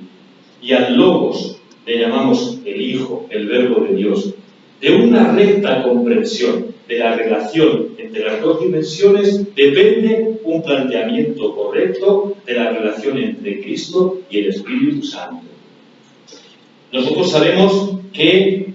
y al logos le llamamos el Hijo, el Verbo de Dios, de una recta comprensión de la relación entre las dos dimensiones depende un planteamiento correcto de la relación entre Cristo y el Espíritu Santo. Nosotros sabemos que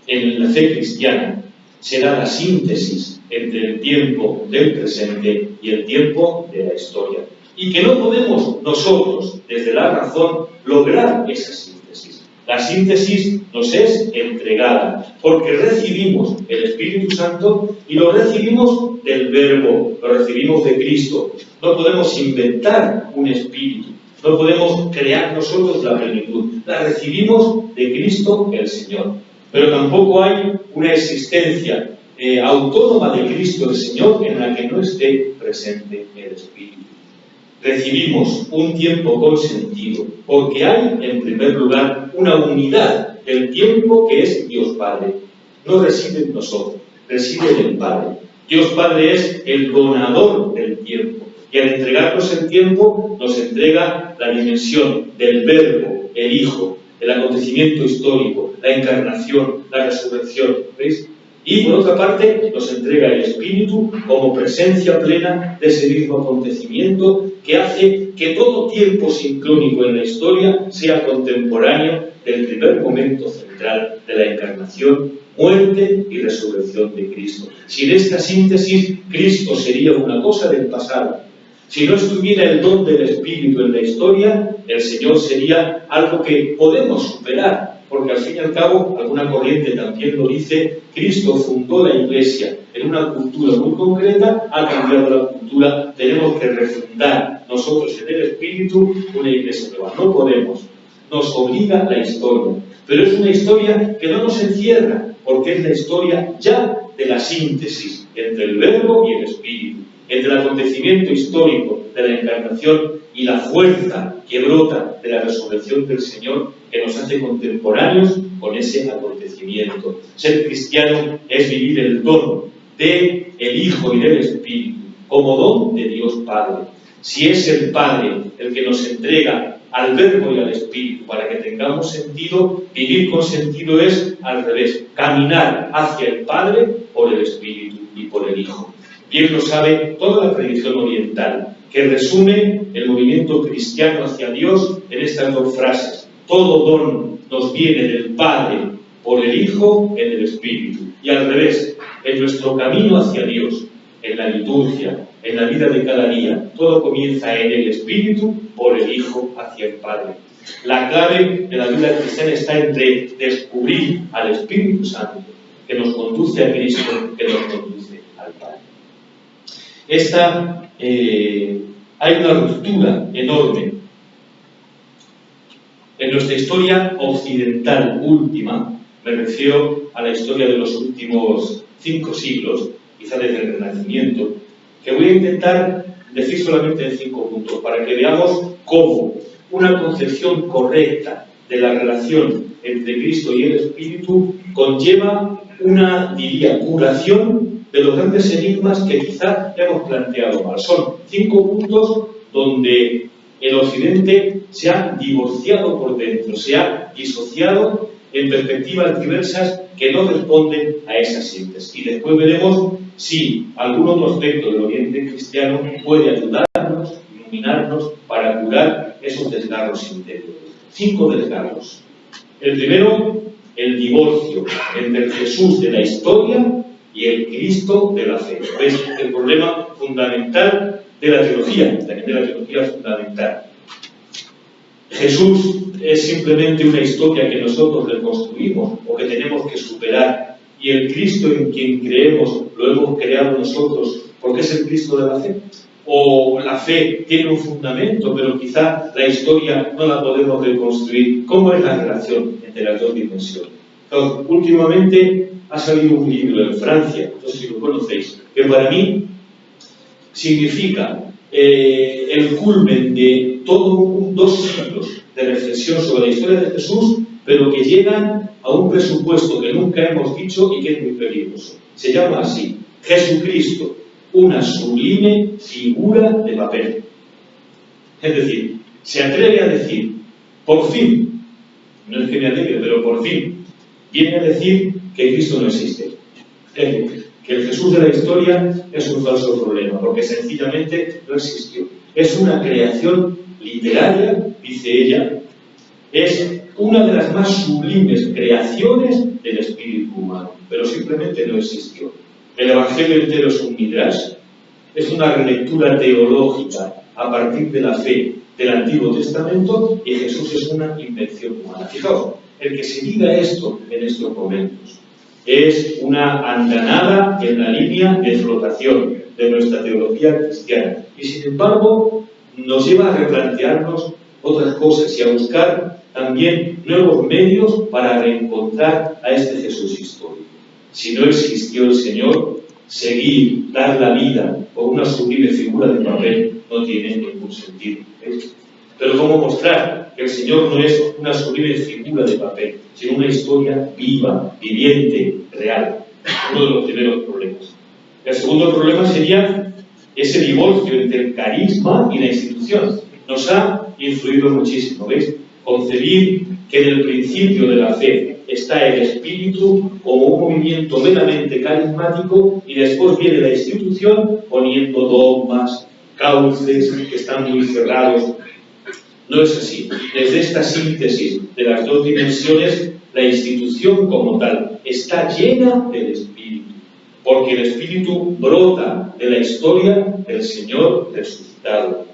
en la fe cristiana se da la síntesis entre el tiempo del presente y el tiempo de la historia. Y que no podemos nosotros, desde la razón, lograr esa síntesis. La síntesis nos es entregada, porque recibimos el Espíritu Santo y lo recibimos del Verbo, lo recibimos de Cristo. No podemos inventar un espíritu, no podemos crear nosotros la plenitud. La recibimos de Cristo el Señor. Pero tampoco hay una existencia autónoma de Cristo el Señor en la que no esté presente el Espíritu. Recibimos un tiempo consentido, porque hay, en primer lugar, una unidad del tiempo que es Dios Padre. No reside en nosotros, reside en el Padre. Dios Padre es el donador del tiempo, y al entregarnos el tiempo, nos entrega la dimensión del Verbo, el Hijo, el acontecimiento histórico, la encarnación, la resurrección. ¿Veis? Y por otra parte nos entrega el Espíritu como presencia plena de ese mismo acontecimiento que hace que todo tiempo sincrónico en la historia sea contemporáneo del primer momento central de la encarnación, muerte y resurrección de Cristo. Sin esta síntesis, Cristo sería una cosa del pasado. Si no estuviera el don del Espíritu en la historia, el Señor sería algo que podemos superar, porque al fin y al cabo, alguna corriente también lo dice, Cristo fundó la Iglesia en una cultura muy concreta, ha cambiado la cultura, tenemos que refundar nosotros en el Espíritu una Iglesia nueva. No podemos, nos obliga la historia, pero es una historia que no nos encierra, porque es la historia ya de la síntesis entre el Verbo y el Espíritu, entre el acontecimiento histórico de la encarnación y la fuerza que brota de la resurrección del Señor, que nos hace contemporáneos con ese acontecimiento. Ser cristiano es vivir el don del Hijo y del Espíritu como don de Dios Padre. Si es el Padre el que nos entrega al Verbo y al Espíritu para que tengamos sentido, vivir con sentido es al revés, caminar hacia el Padre por el Espíritu y por el Hijo. Bien lo sabe toda la tradición oriental, que resume el movimiento cristiano hacia Dios en estas dos frases. Todo don nos viene del Padre por el Hijo en el Espíritu. Y al revés, en nuestro camino hacia Dios, en la liturgia, en la vida de cada día, todo comienza en el Espíritu por el Hijo hacia el Padre. La clave de la vida cristiana está entre descubrir al Espíritu Santo, que nos conduce a Cristo, que nos conduce al Padre. Hay una ruptura enorme en nuestra historia occidental última, me refiero a la historia de los últimos 5 siglos, quizá desde el Renacimiento, que voy a intentar decir solamente en 5 puntos, para que veamos cómo una concepción correcta de la relación entre Cristo y el Espíritu conlleva una, diría, curación de los grandes enigmas que quizá hemos planteado mal. Son 5 puntos donde el Occidente se ha divorciado por dentro, se ha disociado en perspectivas diversas que no responden a esa síntesis. Y después veremos si algún otro aspecto del Oriente cristiano puede ayudarnos, iluminarnos para curar esos desgarros interiores. 5 desgarros. El primero, el divorcio entre el Jesús de la historia y el Cristo de la fe. Es el problema fundamental de la teología, también de la teología fundamental. Jesús es simplemente una historia que nosotros reconstruimos o que tenemos que superar, y el Cristo en quien creemos lo hemos creado nosotros porque es el Cristo de la fe. O la fe tiene un fundamento, pero quizá la historia no la podemos reconstruir. ¿Cómo es la relación entre las dos dimensiones? Entonces, últimamente ha salido un libro en Francia, no sé si lo conocéis, que para mí significa el culmen de todos 2 siglos de reflexión sobre la historia de Jesús, pero que llegan a un presupuesto que nunca hemos dicho y que es muy peligroso. Se llama así: Jesucristo, una sublime figura de papel. Es decir, se atreve a decir, por fin, no es que me alegre, pero por fin, viene a decir que Cristo no existe. Es decir, que el Jesús de la historia es un falso problema, porque sencillamente no existió. Es una creación literaria, dice ella, es una de las más sublimes creaciones del espíritu humano, pero simplemente no existió. El Evangelio entero es un midrash, es una relectura teológica a partir de la fe del Antiguo Testamento, y Jesús es una invención humana. Fijaos, el que se diga esto en estos momentos es una andanada en la línea de flotación de nuestra teología cristiana, y sin embargo nos lleva a replantearnos otras cosas y a buscar también nuevos medios para reencontrar a este Jesús histórico. Si no existió el Señor, seguir, dar la vida por una sublime figura de papel no tiene ningún sentido. Pero ¿cómo mostrar que el Señor no es una sublime figura de papel, sino una historia viva, viviente, real? Uno de los primeros problemas. El segundo problema sería ese divorcio entre el carisma y la institución. Nos ha influido muchísimo, ¿veis? Concebir que en el principio de la fe está el espíritu como un movimiento meramente carismático, y después viene la institución poniendo dogmas, cauces que están muy cerrados. No es así. Desde esta síntesis de las dos dimensiones, la institución como tal está llena del espíritu, porque el espíritu brota de la historia del Señor resucitado.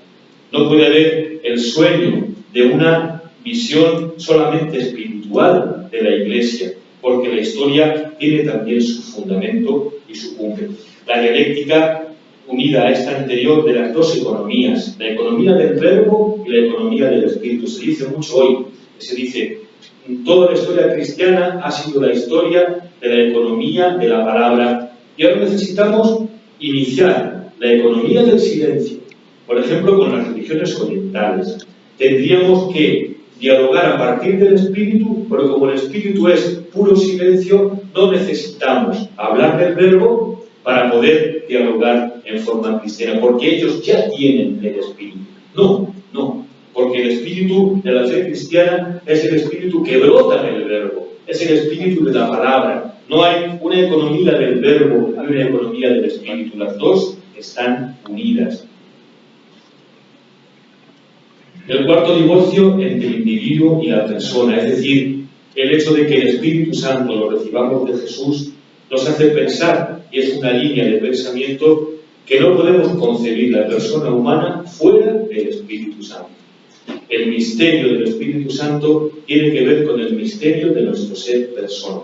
No puede haber el sueño de una visión solamente espiritual de la Iglesia, porque la historia tiene también su fundamento y su cumbre. La dialéctica unida a esta anterior de las dos economías, la economía del verbo y la economía del espíritu. Se dice mucho hoy, se dice, toda la historia cristiana ha sido la historia de la economía de la palabra, y ahora necesitamos iniciar la economía del silencio, por ejemplo, con las religiones orientales. Tendríamos que dialogar a partir del espíritu, pero como el espíritu es puro silencio, no necesitamos hablar del verbo para poder dialogar en forma cristiana, porque ellos ya tienen el espíritu. No, porque el espíritu de la fe cristiana es el espíritu que brota del verbo, es el espíritu de la palabra. No hay una economía del verbo y una economía del espíritu, las dos están unidas. El cuarto divorcio entre el individuo y la persona, es decir, el hecho de que el Espíritu Santo lo recibamos de Jesús, nos hace pensar, y es una línea de pensamiento, que no podemos concebir la persona humana fuera del Espíritu Santo. El misterio del Espíritu Santo tiene que ver con el misterio de nuestro ser persona.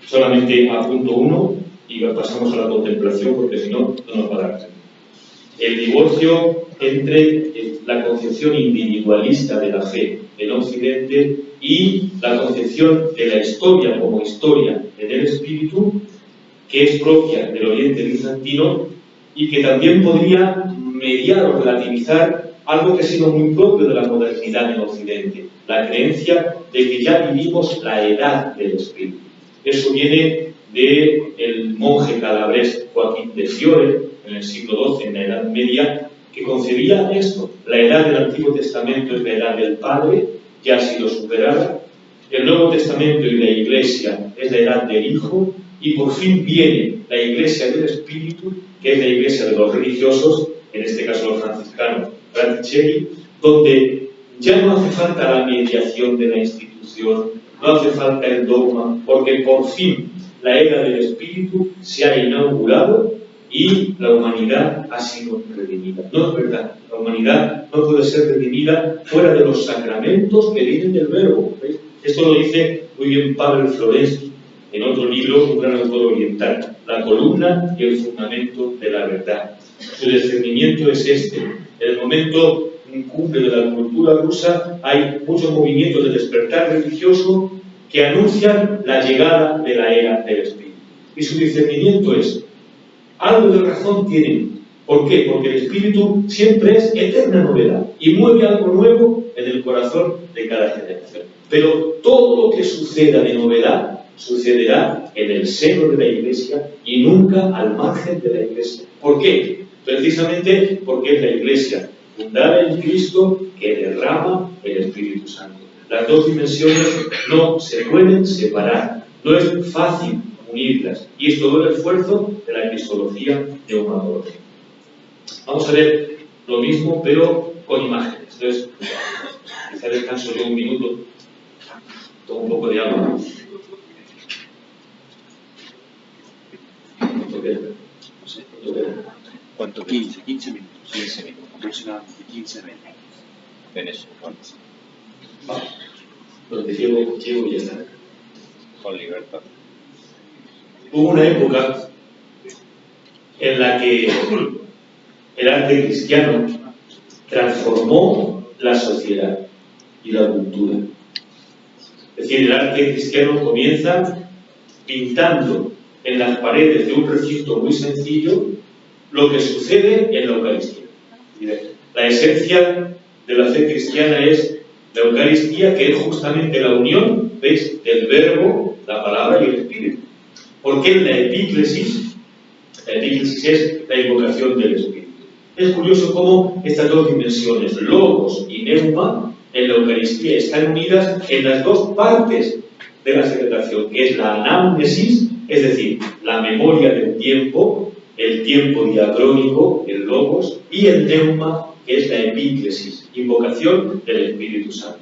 Solamente apunto uno y pasamos a la contemplación, porque si no, no nos va a dar. El divorcio entre la concepción individualista de la fe en Occidente y la concepción de la historia como historia en el espíritu, que es propia del Oriente bizantino y que también podría mediar o relativizar algo que ha sido muy propio de la modernidad en Occidente, la creencia de que ya vivimos la edad del espíritu. Eso viene del monje calabrés Joaquín de Fiore, en el siglo XII, en la Edad Media, que concebía esto. La edad del Antiguo Testamento es la edad del Padre, ya ha sido superada. El Nuevo Testamento y la Iglesia es la edad del Hijo, y por fin viene la Iglesia del Espíritu, que es la Iglesia de los religiosos, en este caso los franciscanos, Fraticelli, donde ya no hace falta la mediación de la institución, no hace falta el dogma, porque por fin la era del Espíritu se ha inaugurado y la humanidad ha sido redimida. No es verdad, la humanidad no puede ser redimida fuera de los sacramentos que vienen del Verbo. ¿Veis? Esto lo dice muy bien Pavel Florensky en otro libro, un gran autor oriental, La columna y el fundamento de la verdad. Su discernimiento es este. En el momento cumbre de la cultura rusa hay muchos movimientos de despertar religioso que anuncian la llegada de la era del Espíritu. Y su discernimiento es, algo de razón tienen. ¿Por qué? Porque el Espíritu siempre es eterna novedad y mueve algo nuevo en el corazón de cada generación. Pero todo lo que suceda de novedad sucederá en el seno de la Iglesia y nunca al margen de la Iglesia. ¿Por qué? Precisamente porque es la Iglesia fundada en Cristo que derrama el Espíritu Santo. Las dos dimensiones no se pueden separar, no es fácil unirlas, y es todo el esfuerzo de la cristología neumatológica. Vamos a ver lo mismo, pero con imágenes. Entonces, quizá descanso yo un minuto, tomo un poco de agua. ¿Cuánto? 15 minutos. 15 minutos. Aproximadamente 15 minutos. En eso, ¿cuántos? Donde llego y ya está. Con libertad. Hubo una época en la que el arte cristiano transformó la sociedad y la cultura. Es decir, el arte cristiano comienza pintando en las paredes de un recinto muy sencillo lo que sucede en la Eucaristía. La esencia de la fe cristiana es la Eucaristía, que es justamente la unión, ¿veis?, del Verbo, la palabra y el Espíritu. Porque en la epíclesis es la invocación del Espíritu. Es curioso cómo estas dos dimensiones, logos y neuma, en la Eucaristía están unidas en las dos partes de la celebración, que es la anamnesis, es decir, la memoria del tiempo, el tiempo diacrónico, el logos, y el neuma, que es la epíclesis, invocación del Espíritu Santo.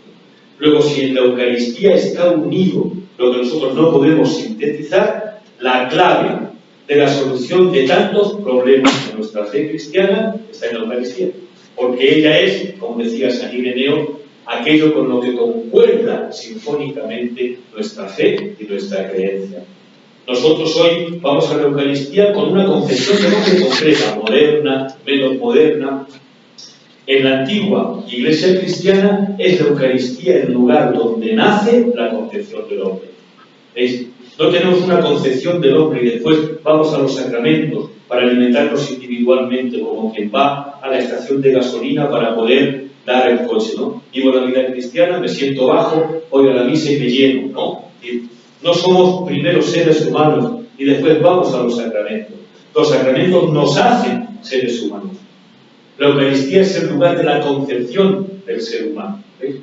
Luego, si en la Eucaristía está unido lo que nosotros no podemos sintetizar, la clave de la solución de tantos problemas de nuestra fe cristiana está en la Eucaristía, porque ella es, como decía San Ireneo, aquello con lo que concuerda sinfónicamente nuestra fe y nuestra creencia. Nosotros hoy vamos a la Eucaristía con una concepción de nombre concreta, moderna, menos moderna. En la antigua Iglesia cristiana es la Eucaristía el lugar donde nace la concepción del hombre. ¿Veis? No tenemos una concepción del hombre y después vamos a los sacramentos para alimentarnos individualmente, como quien va a la estación de gasolina para poder dar el coche, ¿no? Vivo la vida cristiana, me siento bajo, voy a la misa y me lleno, ¿no? No somos primero seres humanos y después vamos a los sacramentos. Los sacramentos nos hacen seres humanos. La Eucaristía es el lugar de la concepción del ser humano. ¿Veis?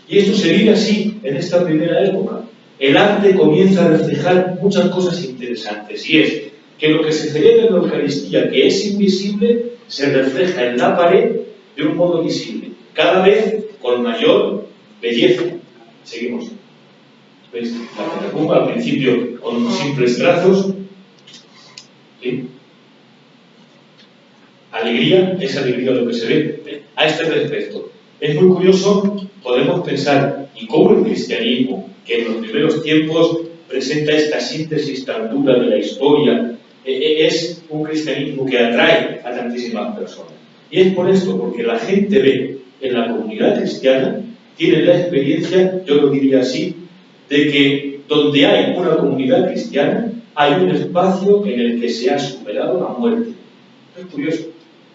Y esto se vive así en esta primera época. El arte comienza a reflejar muchas cosas interesantes, y es que lo que se celebra en la Eucaristía, que es invisible, se refleja en la pared de un modo visible, cada vez con mayor belleza. Seguimos. ¿Veis? La catacumba al principio con simples trazos. ¿Sí? Alegría, es alegría lo que se ve. A este respecto, es muy curioso, podemos pensar, y cómo el cristianismo, que en los primeros tiempos presenta esta síntesis tan dura de la historia, es un cristianismo que atrae a tantísimas personas. Y es por esto, porque la gente ve en la comunidad cristiana, tiene la experiencia, yo lo diría así, de que donde hay una comunidad cristiana, hay un espacio en el que se ha superado la muerte. Es curioso.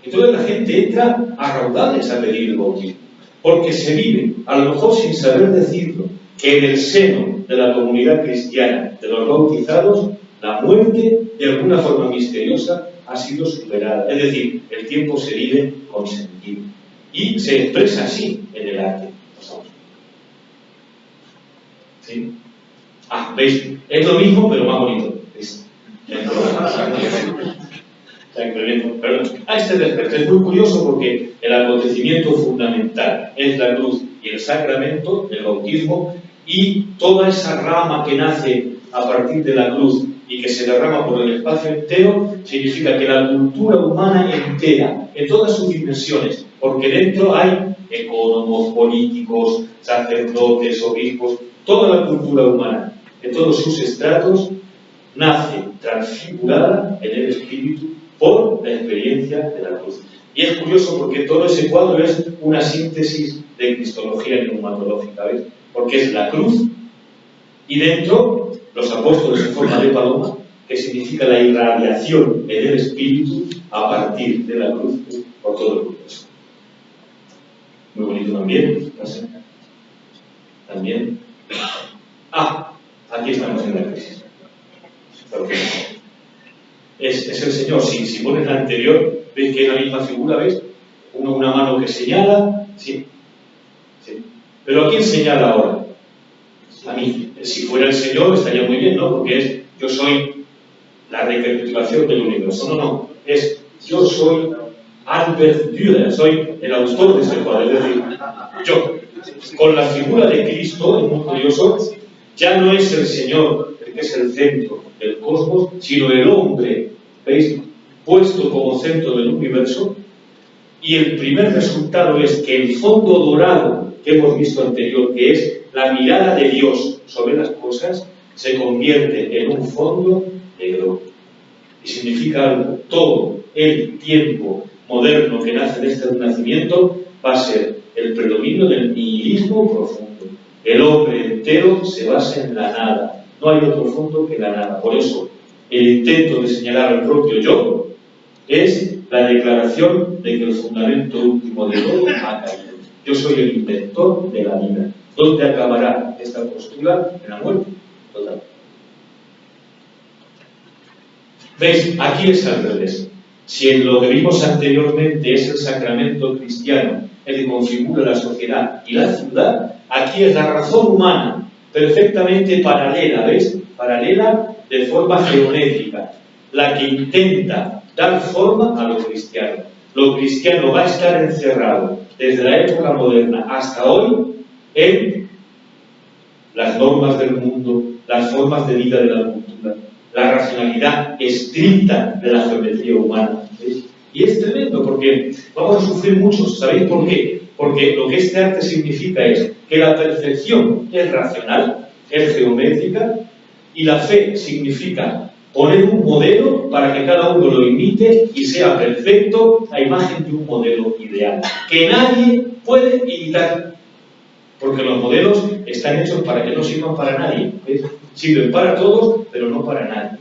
Entonces la gente entra a raudales a pedir el bautismo, porque se vive, a lo mejor sin saber decirlo, que en el seno de la comunidad cristiana, de los bautizados, la muerte, de alguna forma misteriosa, ha sido superada. Es decir, el tiempo se vive con sentido. Y se expresa así en el arte. ¿Sí? ¿Veis? Es lo mismo, pero más bonito. ¿Veis? Este respecto es muy curioso porque el acontecimiento fundamental es la cruz y el sacramento, el bautismo, y toda esa rama que nace a partir de la cruz y que se derrama por el espacio entero, significa que la cultura humana entera, en todas sus dimensiones, porque dentro hay ecónomos, políticos, sacerdotes, obispos, toda la cultura humana, de todos sus estratos, nace transfigurada en el espíritu por la experiencia de la cruz. Y es curioso porque todo ese cuadro es una síntesis de cristología neumatológica, ¿ves? Porque es la cruz y dentro los apóstoles en forma de paloma, que significa la irradiación en el espíritu a partir de la cruz por todo el universo. Muy bonito también. También. Aquí estamos en la crisis. Es el Señor. Si pones la anterior, ¿ves que es la misma figura? ¿Ves? Una mano que señala. Sí. Pero ¿a quién señala ahora? A mí. Si fuera el Señor estaría muy bien, ¿no? Porque yo soy la recapitulación del universo. No. Yo soy Albert Dürer, soy el autor de ese cuadro. Es decir, yo, con la figura de Cristo, es muy curioso, ya no es el Señor el que es el centro del cosmos, sino el hombre, ¿veis? Puesto como centro del universo, y el primer resultado es que el fondo dorado que hemos visto anterior, que es la mirada de Dios sobre las cosas, se convierte en un fondo negro. Y significa algo. Todo el tiempo moderno que nace de este renacimiento va a ser el predominio del nihilismo profundo. El hombre entero se basa en la nada. No hay otro fondo que la nada. Por eso, el intento de señalar al propio yo es la declaración de que el fundamento último de todo ha caído. Yo soy el inventor de la vida. ¿Dónde acabará esta postura? En la muerte total. ¿Veis? Aquí es al revés. Si en lo que vimos anteriormente es el sacramento cristiano el que configura la sociedad y la ciudad, aquí es la razón humana perfectamente paralela, ¿ves? Paralela de forma geométrica, la que intenta dar forma a lo cristiano. Lo cristiano va a estar encerrado desde la época moderna hasta hoy en las normas del mundo, las formas de vida de la cultura, la racionalidad estricta de la geometría humana. ¿Veis? Y es tremendo porque vamos a sufrir mucho. ¿Sabéis por qué? Porque lo que este arte significa es que la perfección es racional, es geométrica, y la fe significa poner un modelo para que cada uno lo imite y sea perfecto a imagen de un modelo ideal, que nadie puede imitar, porque los modelos están hechos para que no sirvan para nadie. ¿Ves? Sirven para todos, pero no para nadie.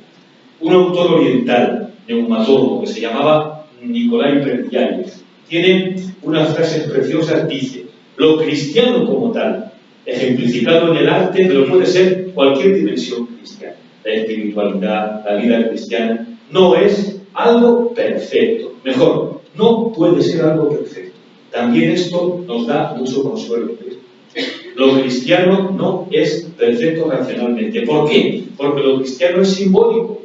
Un autor oriental, neumatólogo, que se llamaba Nicolai Berdiaev, tiene unas frases preciosas. Dice: lo cristiano como tal, ejemplificado en el arte, pero puede ser cualquier dimensión cristiana, la espiritualidad, la vida cristiana, no es algo perfecto. Mejor, no puede ser algo perfecto. También esto nos da mucho consuelo. Lo cristiano no es perfecto racionalmente. ¿Por qué? Porque lo cristiano es simbólico.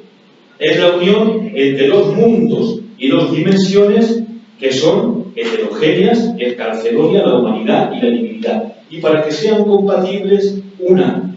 Es la unión entre dos mundos y dos dimensiones que son heterogéneas, el calcedonia, la humanidad y la divinidad. Y para que sean compatibles,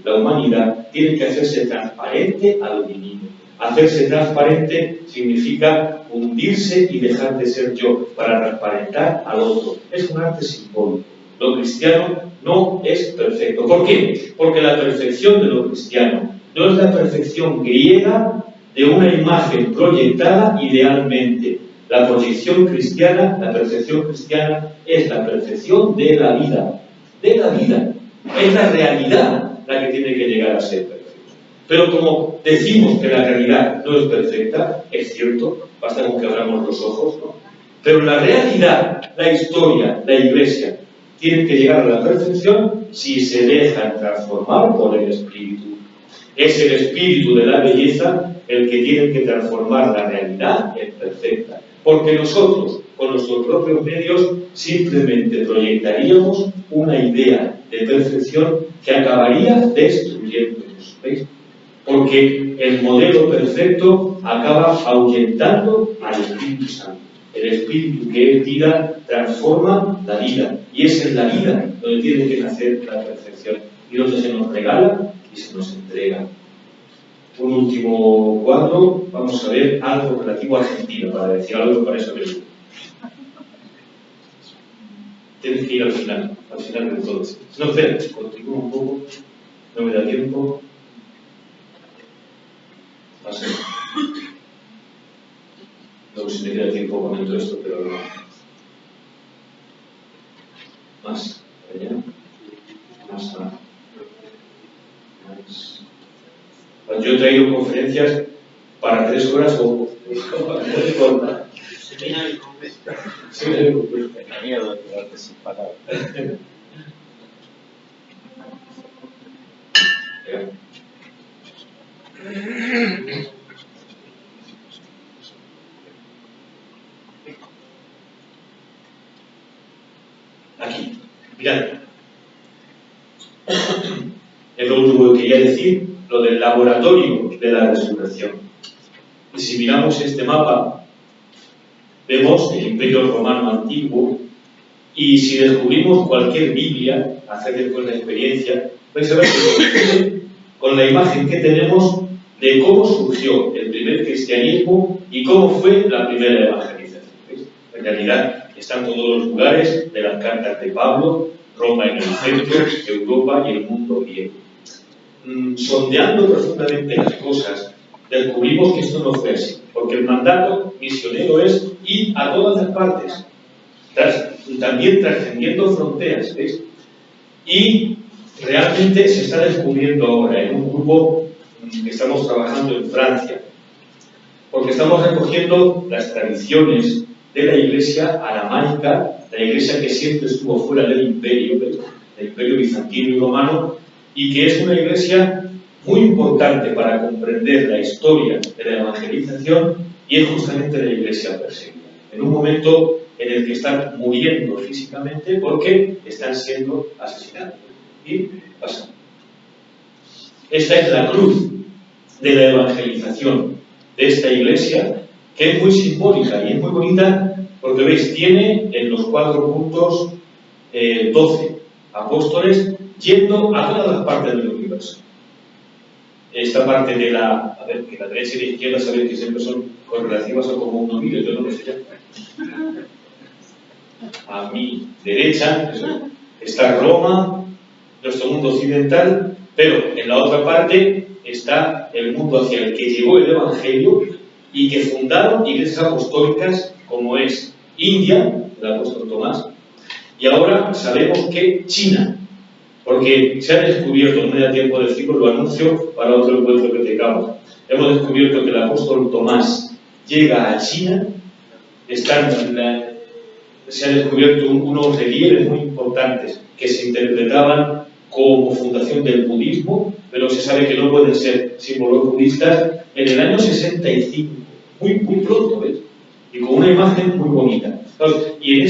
la humanidad, tiene que hacerse transparente a lo divino. Hacerse transparente significa hundirse y dejar de ser yo para transparentar al otro. Es un arte simbólico. Lo cristiano no es perfecto. ¿Por qué? Porque la perfección de lo cristiano no es la perfección griega de una imagen proyectada idealmente. La proyección cristiana, la perfección cristiana, es la perfección de la vida. De la vida. Es la realidad la que tiene que llegar a ser perfecta. Pero como decimos que la realidad no es perfecta, es cierto, basta con que abramos los ojos, ¿no? Pero la realidad, la historia, la Iglesia, tienen que llegar a la perfección si se dejan transformar por el Espíritu. Es el Espíritu de la belleza el que tiene que transformar la realidad en perfecta. Porque nosotros, con nuestros propios medios, simplemente proyectaríamos una idea de perfección que acabaría destruyéndonos. ¿Veis? Porque el modelo perfecto acaba ahuyentando al Espíritu Santo. El Espíritu, que es vida, transforma la vida. Y es en la vida donde tiene que nacer la perfección. Y donde se nos regala y se nos entrega. Un último cuadro, vamos a ver algo relativo a Argentina, para decir algo para eso que digo. Tienes que ir al final de todo. No, espera, continúa un poco, no me da tiempo. Pasa. No sé si me queda tiempo comento esto, pero no. Más, allá. Más. Yo he traído conferencias para 3 horas o para 3 horas. Seminario completo. Tenía miedo de quedarte sin palabras. Aquí, mirad. Es lo último que quería decir, lo del laboratorio de la resurrección. Y si miramos este mapa, vemos el Imperio Romano antiguo, y si descubrimos cualquier Biblia, hacerle con la experiencia, vais a ver que con la imagen que tenemos de cómo surgió el primer cristianismo y cómo fue la primera evangelización. ¿Veis? En realidad están todos los lugares de las cartas de Pablo, Roma en el centro, Europa y el mundo griego. Sondeando profundamente las cosas, descubrimos que esto no fue así, porque el mandato misionero es ir a todas las partes, también trascendiendo fronteras, ¿veis? Y realmente se está descubriendo ahora en un grupo que estamos trabajando en Francia, porque estamos recogiendo las tradiciones de la iglesia aramaica, la iglesia que siempre estuvo fuera del imperio, ¿veis? Del imperio bizantino y romano, y que es una iglesia muy importante para comprender la historia de la evangelización, y es justamente la iglesia perseguida, en un momento en el que están muriendo físicamente porque están siendo asesinados. Y pasa. Esta es la cruz de la evangelización de esta iglesia, que es muy simbólica y es muy bonita, porque veis, tiene en los 4 puntos 12 apóstoles yendo a todas las partes del universo. Esta parte de la, a ver, que la derecha y la izquierda sabéis que siempre son correlativas a como uno mire, yo no lo sé ya. A mi derecha está Roma, nuestro mundo occidental, pero en la otra parte está el mundo hacia el que llegó el Evangelio y que fundaron iglesias apostólicas como es India, el apóstol Tomás, y ahora sabemos que China, porque se ha descubierto, no me da tiempo de decirlo, lo anuncio para otro encuentro que tengamos. Hemos descubierto que el apóstol Tomás llega a China, se han descubierto unos relieves muy importantes que se interpretaban como fundación del budismo, pero se sabe que no pueden ser símbolos budistas, en el año 65, muy pronto, ¿ves? Y con una imagen muy bonita. Entonces, y en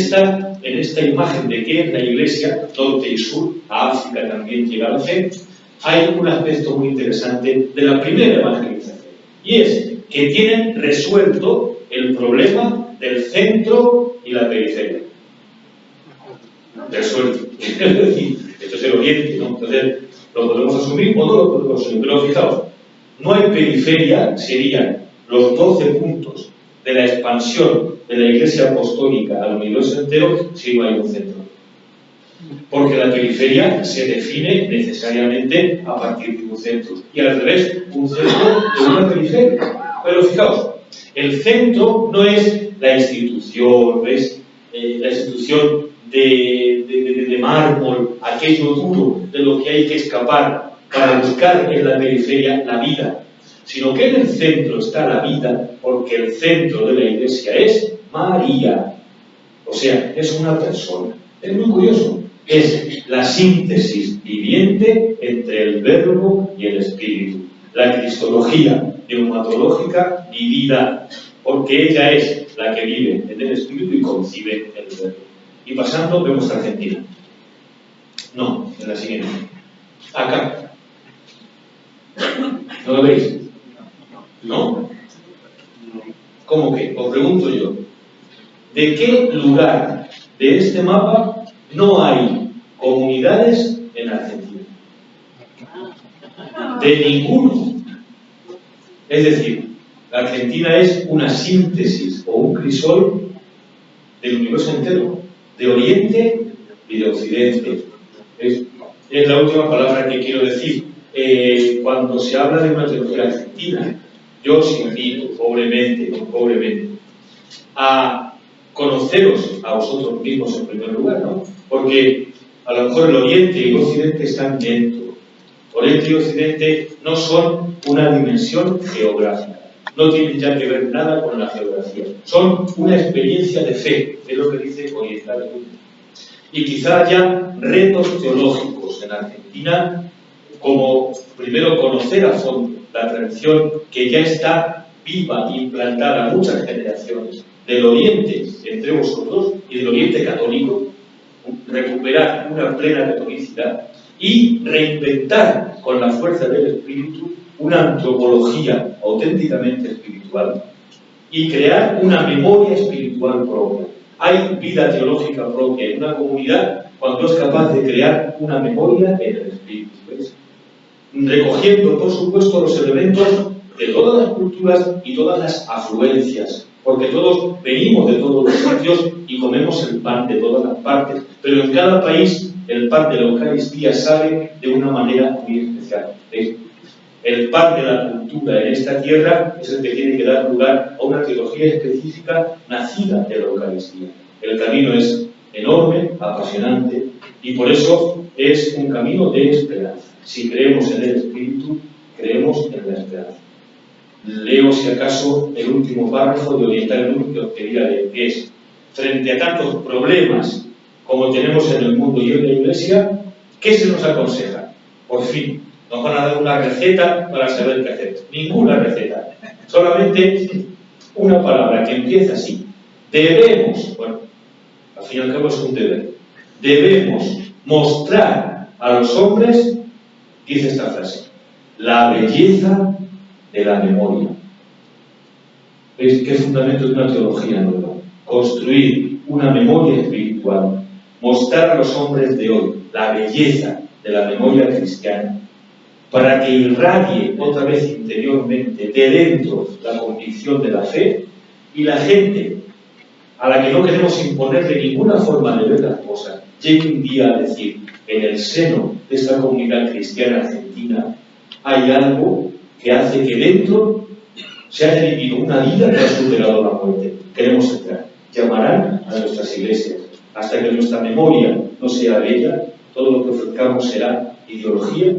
esta imagen de que es la iglesia, norte y sur, a África también llega al centro, hay un aspecto muy interesante de la primera evangelización, y es que tienen resuelto el problema del centro y la periferia. Resuelto. Es decir, esto es el oriente, ¿no? Entonces, lo podemos asumir o no lo podemos asumir. Pero fijaos, no hay periferia, serían los 12 puntos de la expansión de la iglesia apostólica al universo entero si no hay un centro. Porque la periferia se define necesariamente a partir de un centro. Y al revés, un centro de una periferia. Pero fijaos, el centro no es la institución, ¿ves? La institución de mármol, aquello duro de lo que hay que escapar para buscar en la periferia la vida, sino que en el centro está la vida, porque el centro de la iglesia es María. O sea, es una persona. Es muy curioso. Es la síntesis viviente entre el verbo y el espíritu. La cristología neumatológica vivida, porque ella es la que vive en el espíritu y concibe el verbo. Y pasando, vemos Argentina. No, en la siguiente. Acá. ¿No lo veis? ¿No? ¿Cómo que? Os pregunto yo. ¿De qué lugar de este mapa no hay comunidades en Argentina? De ninguno. Es decir, la Argentina es una síntesis o un crisol del universo entero, de oriente y de Occidente. Es la última palabra que quiero decir. Cuando se habla de una teología argentina, yo os invito pobremente a conoceros a vosotros mismos en primer lugar, ¿no? Porque a lo mejor el Oriente y el Occidente están dentro. Oriente y Occidente no son una dimensión geográfica, no tienen ya que ver nada con la geografía, son una experiencia de fe, es lo que dice Oriental. Y quizá haya retos teológicos en Argentina, como primero conocer a fondo la tradición que ya está viva e implantada a muchas generaciones del Oriente entre vosotros y del Oriente católico, recuperar una plena catolicidad y reinventar con la fuerza del Espíritu una antropología auténticamente espiritual y crear una memoria espiritual propia. Hay vida teológica propia en una comunidad cuando es capaz de crear una memoria en el Espíritu, ¿ves? Recogiendo, por supuesto, los elementos de todas las culturas y todas las afluencias, porque todos venimos de todos los sitios y comemos el pan de todas las partes, pero en cada país el pan de la Eucaristía sale de una manera muy especial. ¿Ves? El pan de la cultura en esta tierra es el que tiene que dar lugar a una teología específica nacida de la Eucaristía. El camino es enorme, apasionante, y por eso es un camino de esperanza. Si creemos en el Espíritu, creemos en la esperanza. Leo, si acaso, el último párrafo de Oriental Luz que os quería leer, que es: frente a tantos problemas como tenemos en el mundo y en la Iglesia, ¿qué se nos aconseja? Por fin, nos van a dar una receta para saber qué hacer. Ninguna receta. Solamente una palabra que empieza así. Debemos, bueno, al fin y al cabo es un deber, debemos mostrar a los hombres, dice esta frase, la belleza de la memoria. ¿Veis qué fundamento de una teología nueva? Construir una memoria espiritual, mostrar a los hombres de hoy la belleza de la memoria cristiana, para que irradie otra vez interiormente de dentro la convicción de la fe, y la gente a la que no queremos imponerle ninguna forma de ver las cosas llegue un día a decir: en el seno de esta comunidad cristiana argentina hay algo que hace que dentro se haya vivido una vida que ha superado la muerte. Queremos entrar. Llamarán a nuestras iglesias. Hasta que nuestra memoria no sea bella, todo lo que ofrezcamos será ideología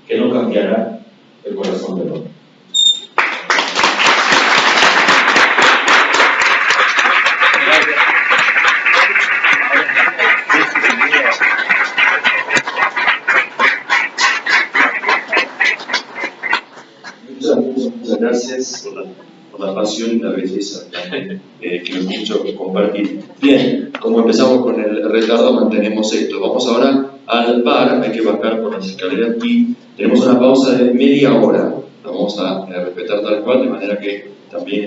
que no cambiará el corazón del hombre. Muchas gracias por la pasión y la belleza que nos han hecho compartir. Bien, como empezamos con el retardo, mantenemos esto. Vamos ahora al bar, hay que bajar por las escaleras y tenemos una pausa de media hora. La vamos a respetar tal cual, de manera que también